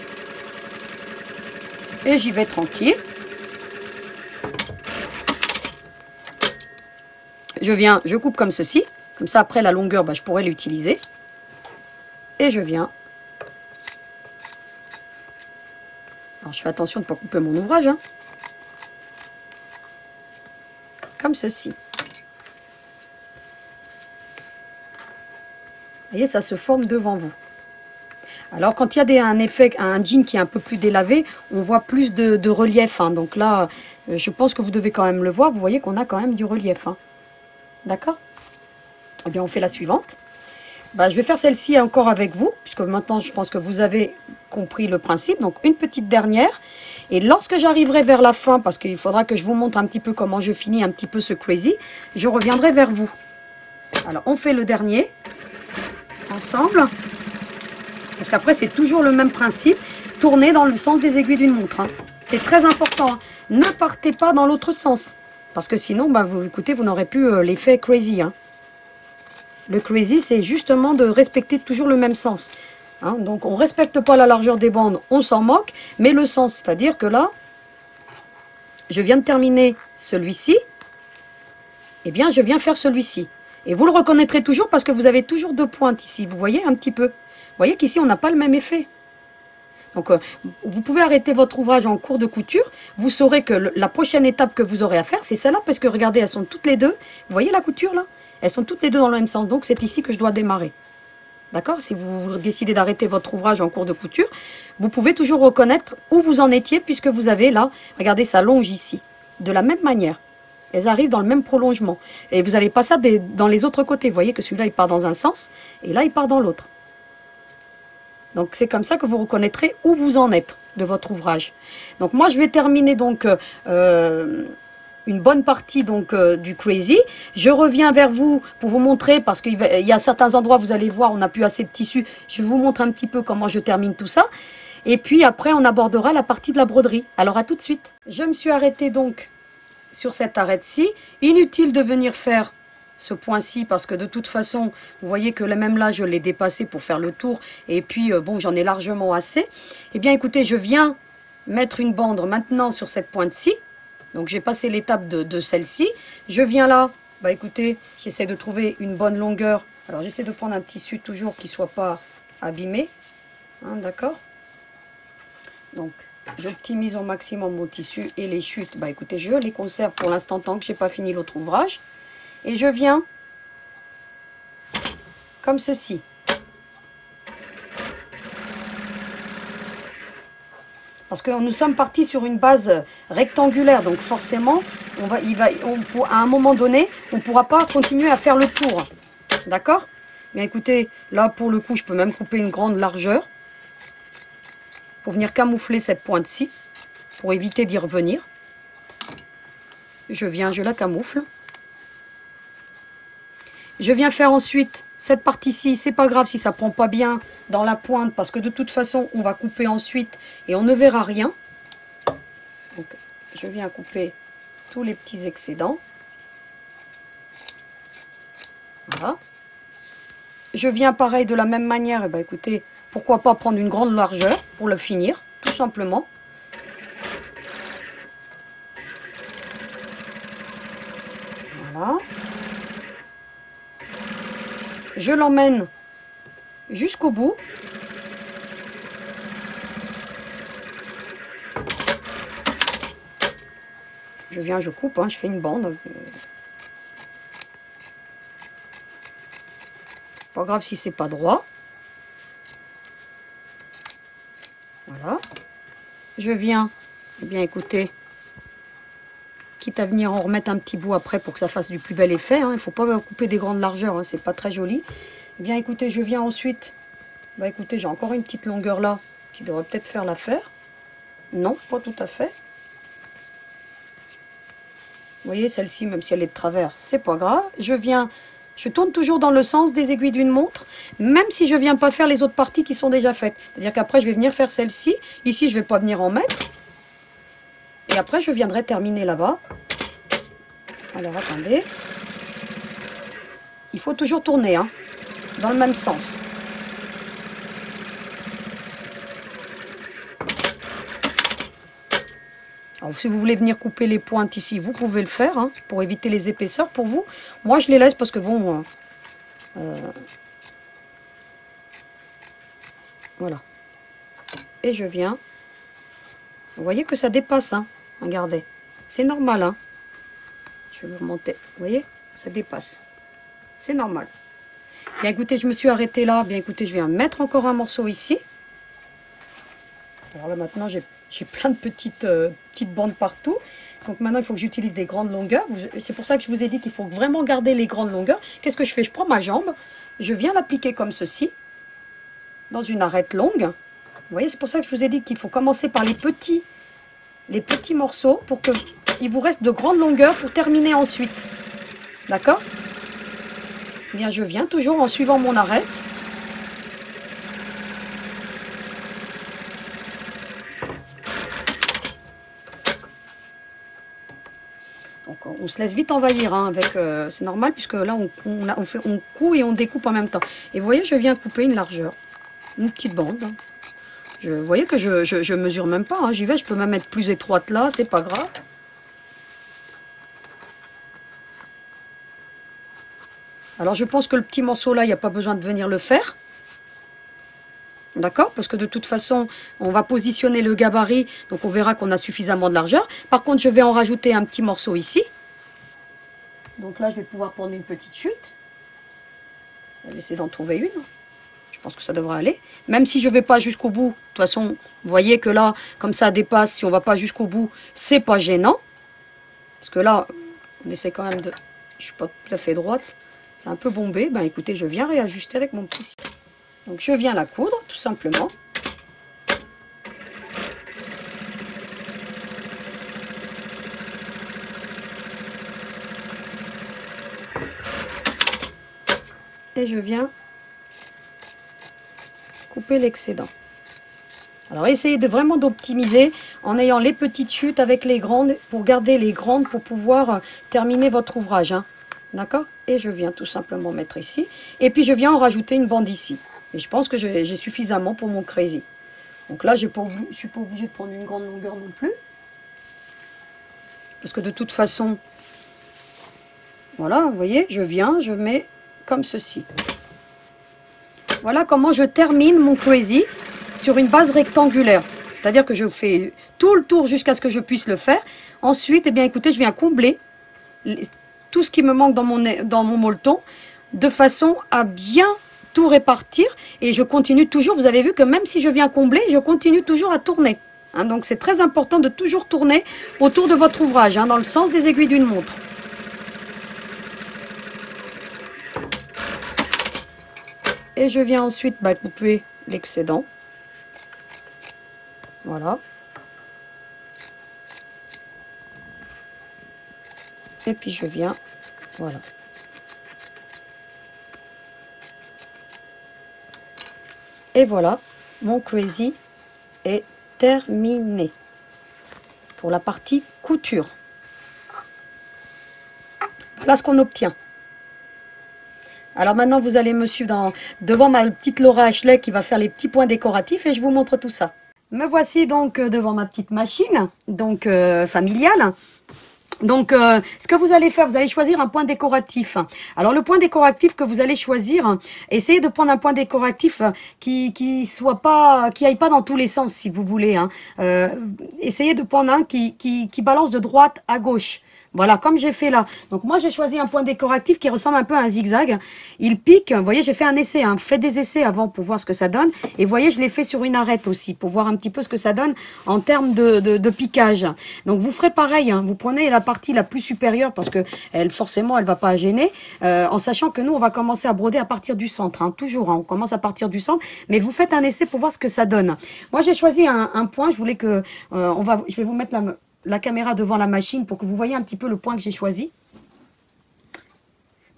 Et j'y vais tranquille. Je coupe comme ceci. Comme ça, après, la longueur, bah, je pourrais l'utiliser. Et je viens. Alors, je fais attention de ne pas couper mon ouvrage. Hein. Comme ceci. Vous voyez, ça se forme devant vous. Alors, quand il y a un jean qui est un peu plus délavé, on voit plus de relief. Hein. Donc là, je pense que vous devez quand même le voir. Vous voyez qu'on a quand même du relief. Hein. D'accord? Eh bien, on fait la suivante. Bah, je vais faire celle-ci encore avec vous, puisque maintenant, je pense que vous avez compris le principe. Donc, une petite dernière. Et lorsque j'arriverai vers la fin, parce qu'il faudra que je vous montre un petit peu comment je finis un petit peu ce crazy, je reviendrai vers vous. Alors, on fait le dernier. Ensemble, parce qu'après c'est toujours le même principe, tourner dans le sens des aiguilles d'une montre. Hein. C'est très important. Hein. Ne partez pas dans l'autre sens, parce que sinon, bah, écoutez, vous n'aurez plus l'effet crazy. Hein. Le crazy, c'est justement de respecter toujours le même sens. Hein. Donc on ne respecte pas la largeur des bandes, on s'en moque, mais le sens, c'est-à-dire que là, je viens de terminer celui-ci, eh bien je viens faire celui-ci. Et vous le reconnaîtrez toujours parce que vous avez toujours deux pointes ici. Vous voyez un petit peu. Vous voyez qu'ici, on n'a pas le même effet. Donc, vous pouvez arrêter votre ouvrage en cours de couture. Vous saurez que la prochaine étape que vous aurez à faire, c'est celle-là. Parce que regardez, elles sont toutes les deux. Vous voyez la couture là? Elles sont toutes les deux dans le même sens. Donc, c'est ici que je dois démarrer. D'accord? Si vous décidez d'arrêter votre ouvrage en cours de couture, vous pouvez toujours reconnaître où vous en étiez puisque vous avez là, regardez, ça longe ici. de la même manière. Elles arrivent dans le même prolongement. Et vous n'avez pas ça dans les autres côtés. Vous voyez que celui-là, il part dans un sens, et là, il part dans l'autre. Donc, c'est comme ça que vous reconnaîtrez où vous en êtes de votre ouvrage. Donc, moi, je vais terminer donc une bonne partie donc du Crazy. Je reviens vers vous pour vous montrer, parce qu'il y a certains endroits, vous allez voir, on n'a plus assez de tissu. Je vous montre un petit peu comment je termine tout ça. Et puis, après, on abordera la partie de la broderie. Alors, à tout de suite. Je me suis arrêtée donc sur cette arête-ci. Inutile de venir faire ce point-ci parce que de toute façon, vous voyez que même là, je l'ai dépassé pour faire le tour. Et puis, bon, j'en ai largement assez. Eh bien, écoutez, je viens mettre une bande maintenant sur cette pointe-ci. Donc, j'ai passé l'étape de celle-ci. Je viens là. Bah, écoutez, j'essaie de trouver une bonne longueur. Alors, j'essaie de prendre un tissu toujours qui ne soit pas abîmé. Hein, d'accord? Donc, j'optimise au maximum mon tissu et les chutes. Bah, écoutez, je les conserve pour l'instant tant que je n'ai pas fini l'autre ouvrage. Et je viens comme ceci. Parce que nous sommes partis sur une base rectangulaire, donc forcément, à un moment donné, on ne pourra pas continuer à faire le tour. D'accord? Bien écoutez, là pour le coup, je peux même couper une grande largeur pour venir camoufler cette pointe-ci, pour éviter d'y revenir. Je la camoufle. Je viens faire ensuite cette partie-ci, c'est pas grave si ça prend pas bien dans la pointe, parce que de toute façon, on va couper ensuite et on ne verra rien. Donc, je viens couper tous les petits excédents. Voilà. Je viens pareil de la même manière, et ben écoutez, pourquoi pas prendre une grande largeur pour le finir, tout simplement. Voilà. Je l'emmène jusqu'au bout. Je viens, je coupe, hein, je fais une bande. Pas grave si c'est pas droit. Voilà. Je viens, eh bien écoutez, quitte à venir en remettre un petit bout après pour que ça fasse du plus bel effet. Hein. Il ne faut pas couper des grandes largeurs, hein, c'est pas très joli. Eh bien écoutez, je viens ensuite. Bah écoutez, j'ai encore une petite longueur là qui devrait peut-être faire l'affaire. Non, pas tout à fait. Vous voyez, celle-ci, même si elle est de travers, c'est pas grave. Je tourne toujours dans le sens des aiguilles d'une montre, même si je viens pas faire les autres parties qui sont déjà faites. C'est-à-dire qu'après, je vais venir faire celle-ci. Ici, je vais pas venir en mettre. Et après, je viendrai terminer là-bas. Alors, attendez. Il faut toujours tourner, hein, dans le même sens. Alors, si vous voulez venir couper les pointes ici, vous pouvez le faire, hein, pour éviter les épaisseurs pour vous. Moi, je les laisse parce que bon... voilà. Et je viens... Vous voyez que ça dépasse, hein. Regardez. C'est normal, hein. Je vais vous remonter. Vous voyez, ça dépasse. C'est normal. Bien écoutez, je me suis arrêtée là. Bien écoutez, je viens mettre encore un morceau ici. Alors là, maintenant, j'ai plein de petites bandes partout. Donc maintenant, il faut que j'utilise des grandes longueurs. C'est pour ça que je vous ai dit qu'il faut vraiment garder les grandes longueurs. Qu'est-ce que je fais? Je prends ma jambe. Je viens l'appliquer comme ceci. Dans une arête longue. Vous voyez, c'est pour ça que je vous ai dit qu'il faut commencer par les petits morceaux pour qu'il vous reste de grandes longueurs pour terminer ensuite. D'accord? Bien, je viens toujours en suivant mon arête. Donc, on se laisse vite envahir, hein, avec. C'est normal puisque là, on coud et on découpe en même temps. Et vous voyez, je viens couper une largeur, une petite bande. Vous voyez que je mesure même pas, hein, j'y vais, je peux même être plus étroite là, c'est pas grave. Alors je pense que le petit morceau là, il n'y a pas besoin de venir le faire. D'accord? Parce que de toute façon, on va positionner le gabarit, donc on verra qu'on a suffisamment de largeur. Par contre, je vais en rajouter un petit morceau ici. Donc là, je vais pouvoir prendre une petite chute. Je vais essayer d'en trouver une. Je pense que ça devrait aller. Même si je ne vais pas jusqu'au bout, de toute façon, vous voyez que là, comme ça dépasse, si on ne va pas jusqu'au bout, c'est pas gênant. Parce que là, on essaie quand même de... Je ne suis pas tout à fait droite. C'est un peu bombé. Ben écoutez, je viens réajuster avec mon petit scie. Donc je viens la coudre, tout simplement. Et je viens couper l'excédent. Alors essayez de vraiment d'optimiser en ayant les petites chutes avec les grandes pour garder les grandes pour pouvoir terminer votre ouvrage. Hein. D'accord? Et je viens tout simplement mettre ici. Et puis je viens en rajouter une bande ici. Et je pense que j'ai suffisamment pour mon crazy. Donc là, je ne suis pas obligée de prendre une grande longueur non plus. Parce que de toute façon, voilà, vous voyez, je viens, je mets comme ceci. Voilà comment je termine mon crazy sur une base rectangulaire. C'est-à-dire que je fais tout le tour jusqu'à ce que je puisse le faire. Ensuite, eh bien, écoutez, je viens combler tout ce qui me manque dans mon molleton de façon à bien tout répartir. Et je continue toujours. Vous avez vu que même si je viens combler, je continue toujours à tourner. Hein, donc, c'est très important de toujours tourner autour de votre ouvrage, hein, dans le sens des aiguilles d'une montre. Et je viens ensuite couper l'excédent. Voilà. Et puis je viens, voilà. Et voilà, mon crazy est terminé. Pour la partie couture. Voilà ce qu'on obtient. Alors maintenant, vous allez me suivre devant ma petite Laura Ashley qui va faire les petits points décoratifs et je vous montre tout ça. Me voici donc devant ma petite machine, donc familiale. Donc, ce que vous allez faire, vous allez choisir un point décoratif. Alors, le point décoratif que vous allez choisir, essayez de prendre un point décoratif qui aille pas dans tous les sens, si vous voulez. Hein. Essayez de prendre un qui balance de droite à gauche. Voilà, comme j'ai fait là. Donc moi, j'ai choisi un point décoratif qui ressemble un peu à un zigzag. Il pique. Vous voyez, j'ai fait un essai. Hein. Faites des essais avant pour voir ce que ça donne. Et vous voyez, je l'ai fait sur une arête aussi pour voir un petit peu ce que ça donne en termes de piquage. Donc vous ferez pareil. Hein. Vous prenez la partie la plus supérieure parce que forcément, elle va pas gêner. En sachant que nous, on va commencer à broder à partir du centre. Hein. Toujours, hein. On commence à partir du centre. Mais vous faites un essai pour voir ce que ça donne. Moi, j'ai choisi un point. Je voulais que... je vais vous mettre la caméra devant la machine pour que vous voyez un petit peu le point que j'ai choisi.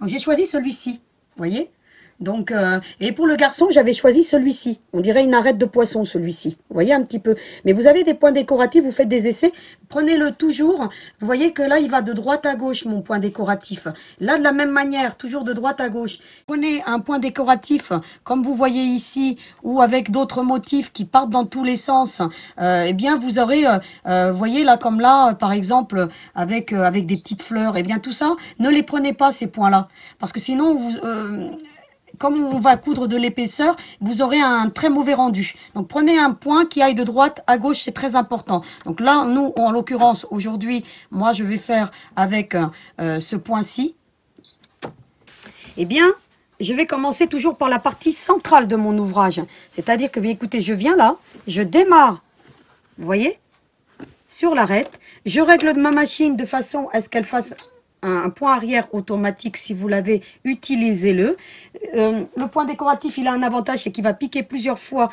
Donc j'ai choisi celui-ci, vous voyez. Donc, et pour le garçon, j'avais choisi celui-ci. On dirait une arête de poisson, celui-ci. Vous voyez un petit peu. Mais vous avez des points décoratifs, vous faites des essais. Prenez-le toujours. Vous voyez que là, il va de droite à gauche, mon point décoratif. Là, de la même manière, toujours de droite à gauche. Prenez un point décoratif, comme vous voyez ici, ou avec d'autres motifs qui partent dans tous les sens. Eh bien, vous aurez, vous voyez là, comme là, par exemple, avec des petites fleurs. Eh bien, tout ça, ne les prenez pas, ces points-là. Parce que sinon, comme on va coudre de l'épaisseur, vous aurez un très mauvais rendu. Donc, prenez un point qui aille de droite à gauche, c'est très important. Donc là, nous, en l'occurrence, aujourd'hui, moi, je vais faire avec ce point-ci. Eh bien, je vais commencer toujours par la partie centrale de mon ouvrage. C'est-à-dire que, bien, écoutez, je viens là, je démarre, vous voyez, sur l'arête. Je règle ma machine de façon à ce qu'elle fasse un point arrière automatique. Si vous l'avez, utilisez-le. Le point décoratif, il a un avantage, c'est qu'il va piquer plusieurs fois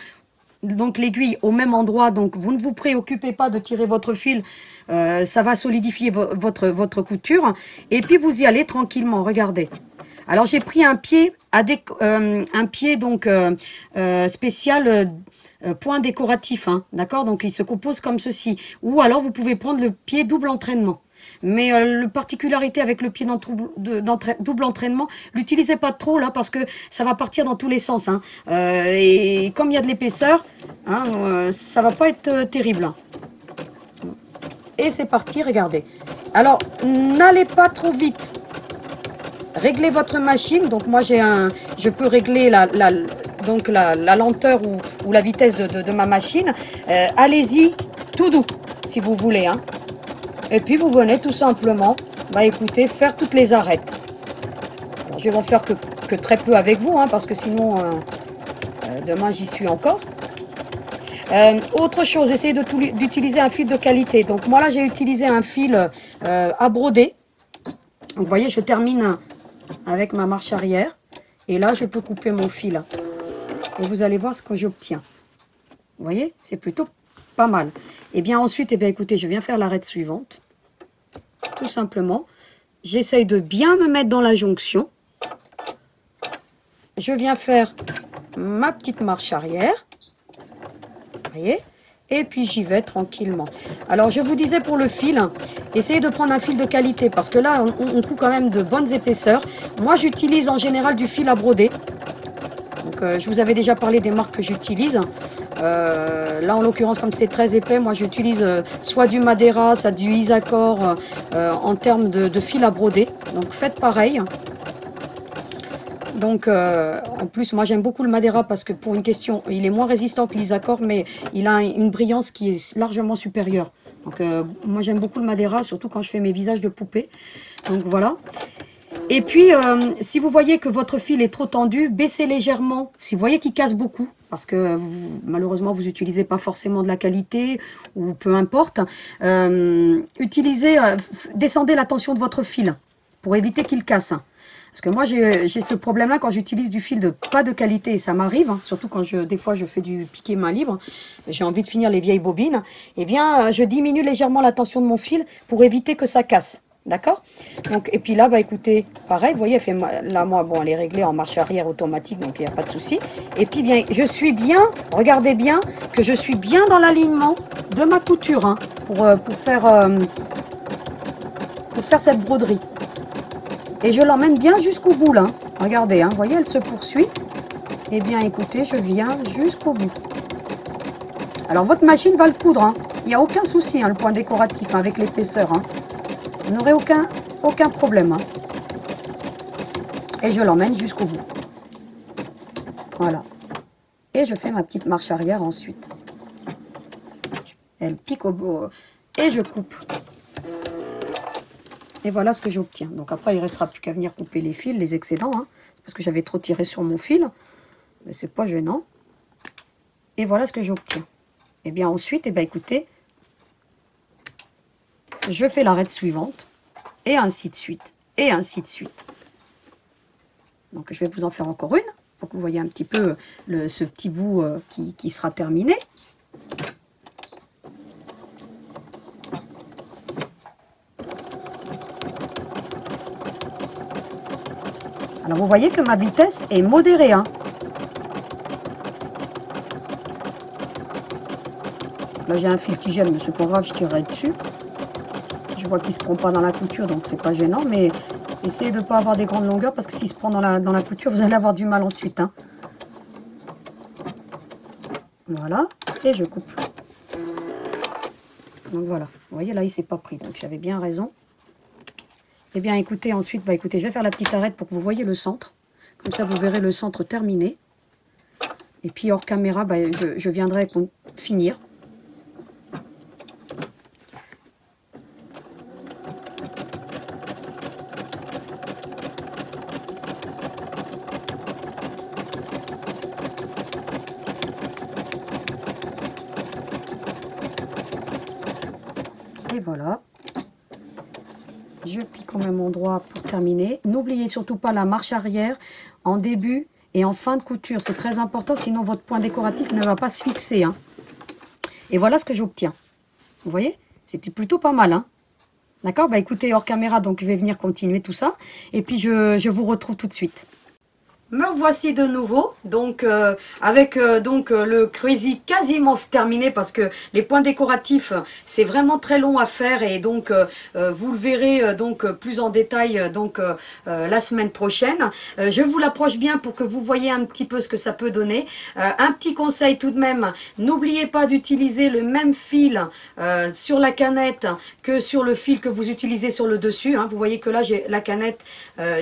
donc l'aiguille au même endroit. Donc vous ne vous préoccupez pas de tirer votre fil, ça va solidifier votre couture. Et puis vous y allez tranquillement, regardez. Alors j'ai pris un pied, donc spécial point décoratif, hein, d'accord. Donc il se compose comme ceci. Ou alors vous pouvez prendre le pied double entraînement. Mais la particularité avec le pied double entraînement, l'utilisez pas trop là parce que ça va partir dans tous les sens. Hein. Et comme il y a de l'épaisseur, hein, ça va pas être terrible. Hein. Et c'est parti, regardez. Alors, n'allez pas trop vite. Réglez votre machine. Donc moi je peux régler la lenteur ou la vitesse de ma machine. Allez-y tout doux si vous voulez. Hein. Et puis vous venez tout simplement, écoutez, faire toutes les arêtes. Alors, je vais en faire que très peu avec vous, hein, parce que sinon, demain j'y suis encore. Autre chose, essayez d'utiliser un fil de qualité. Donc moi là j'ai utilisé un fil à broder. Donc vous voyez, je termine avec ma marche arrière. Et là je peux couper mon fil. Et vous allez voir ce que j'obtiens. Vous voyez, c'est plutôt pas mal. Et bien ensuite, eh bien, écoutez, je viens faire l'arête suivante. Tout simplement. J'essaye de bien me mettre dans la jonction. Je viens faire ma petite marche arrière. Vous voyez? Et puis j'y vais tranquillement. Alors je vous disais pour le fil, essayez de prendre un fil de qualité. Parce que là, on coupe quand même de bonnes épaisseurs. Moi, j'utilise en général du fil à broder. Donc, je vous avais déjà parlé des marques que j'utilise. Là, en l'occurrence, comme c'est très épais, moi j'utilise soit du Madeira, soit du Isacor en termes de fil à broder. Donc, faites pareil. Donc, en plus, moi j'aime beaucoup le Madeira parce que pour une question, il est moins résistant que l'Isacor, mais il a une brillance qui est largement supérieure. Donc, moi j'aime beaucoup le Madeira, surtout quand je fais mes visages de poupée. Donc, voilà. Et puis, si vous voyez que votre fil est trop tendu, baissez légèrement. Si vous voyez qu'il casse beaucoup, parce que malheureusement, vous n'utilisez pas forcément de la qualité, ou peu importe, descendez la tension de votre fil pour éviter qu'il casse. Parce que moi, j'ai ce problème-là quand j'utilise du fil de pas de qualité, et ça m'arrive, hein, surtout quand des fois je fais du piqué main libre, j'ai envie de finir les vieilles bobines, eh bien, je diminue légèrement la tension de mon fil pour éviter que ça casse. D'accord? Donc, et puis là, bah écoutez, pareil, vous voyez, là, moi, bon, elle est réglée en marche arrière automatique, donc il n'y a pas de souci. Et puis, bien, je suis bien, regardez bien, que je suis bien dans l'alignement de ma couture, hein, pour faire cette broderie. Et je l'emmène bien jusqu'au bout, là. Regardez, hein, vous voyez, elle se poursuit. Et bien, écoutez, je viens jusqu'au bout. Alors, votre machine va le coudre, hein. Il n'y a aucun souci, hein, le point décoratif, hein, avec l'épaisseur, hein. Vous n'aurez aucun problème. Hein. Et je l'emmène jusqu'au bout. Voilà. Et je fais ma petite marche arrière ensuite. Elle pique au bout. Et je coupe. Et voilà ce que j'obtiens. Donc après, il ne restera plus qu'à venir couper les fils, les excédents. Hein, parce que j'avais trop tiré sur mon fil. Mais c'est pas gênant. Et voilà ce que j'obtiens. Et bien ensuite, eh bien, écoutez, je fais l'arête suivante, et ainsi de suite, et ainsi de suite. Donc je vais vous en faire encore une, pour que vous voyez un petit peu ce petit bout qui sera terminé. Alors vous voyez que ma vitesse est modérée. Hein. Là j'ai un fil qui gêne, mais c'est pas grave, je tirerai dessus. Je vois qu'il ne se prend pas dans la couture, donc c'est pas gênant, mais essayez de ne pas avoir des grandes longueurs, parce que s'il se prend dans la couture, vous allez avoir du mal ensuite. Hein. Voilà, et je coupe. Donc voilà, vous voyez, là, il ne s'est pas pris, donc j'avais bien raison. Eh bien, écoutez, ensuite, bah, écoutez, je vais faire la petite arête pour que vous voyez le centre. Comme ça, vous verrez le centre terminé. Et puis, hors caméra, bah, je viendrai finir. Et voilà, je pique au même endroit pour terminer. N'oubliez surtout pas la marche arrière en début et en fin de couture. C'est très important, sinon votre point décoratif ne va pas se fixer. Hein. Et voilà ce que j'obtiens. Vous voyez, c'était plutôt pas mal. Hein. D'accord, bah écoutez, hors caméra, donc je vais venir continuer tout ça. Et puis je vous retrouve tout de suite. Me voici de nouveau, donc avec le crazy quasiment terminé, parce que les points décoratifs c'est vraiment très long à faire, et donc vous le verrez plus en détail la semaine prochaine. Je vous l'approche bien pour que vous voyez un petit peu ce que ça peut donner. Un petit conseil tout de même, n'oubliez pas d'utiliser le même fil sur la canette que sur le fil que vous utilisez sur le dessus. Hein. Vous voyez que là j'ai la canette,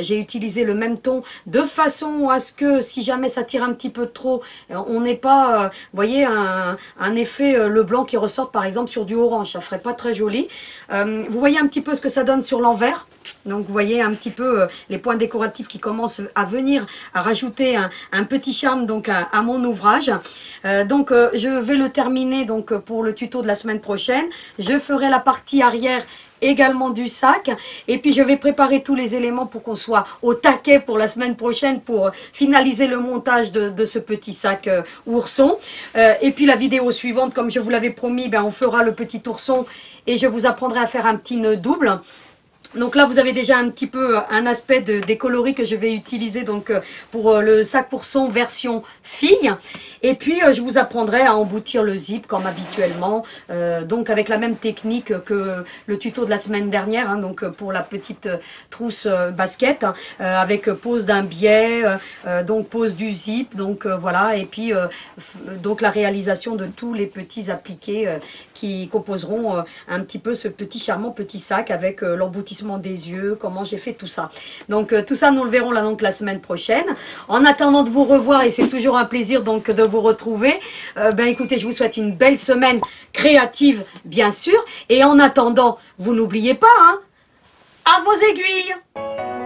j'ai utilisé le même ton de façon façon à ce que si jamais ça tire un petit peu trop, on n'ait pas, vous voyez, un effet le blanc qui ressort par exemple sur du orange, ça ferait pas très joli. Vous voyez un petit peu ce que ça donne sur l'envers. Donc vous voyez un petit peu les points décoratifs qui commencent à venir, à rajouter un petit charme donc à mon ouvrage. Je vais le terminer donc pour le tuto de la semaine prochaine. Je ferai la partie arrière également du sac, et puis je vais préparer tous les éléments pour qu'on soit au taquet pour la semaine prochaine pour finaliser le montage de ce petit sac ourson. Et puis la vidéo suivante, comme je vous l'avais promis, ben on fera le petit ourson et je vous apprendrai à faire un petit nœud double. Donc là, vous avez déjà un petit peu un aspect des coloris que je vais utiliser donc pour le sac ourson version fille. Et puis, je vous apprendrai à emboutir le zip comme habituellement, donc avec la même technique que le tuto de la semaine dernière, hein, donc pour la petite trousse basket, hein, avec pose d'un biais, donc pose du zip, donc voilà, et puis donc la réalisation de tous les petits appliqués qui composeront un petit peu ce petit charmant petit sac avec l'emboutissement des yeux, comment j'ai fait tout ça. Donc tout ça nous le verrons là donc la semaine prochaine. En attendant de vous revoir, et c'est toujours un plaisir donc de vous retrouver, ben écoutez, je vous souhaite une belle semaine créative bien sûr, et en attendant, vous n'oubliez pas, hein, à vos aiguilles.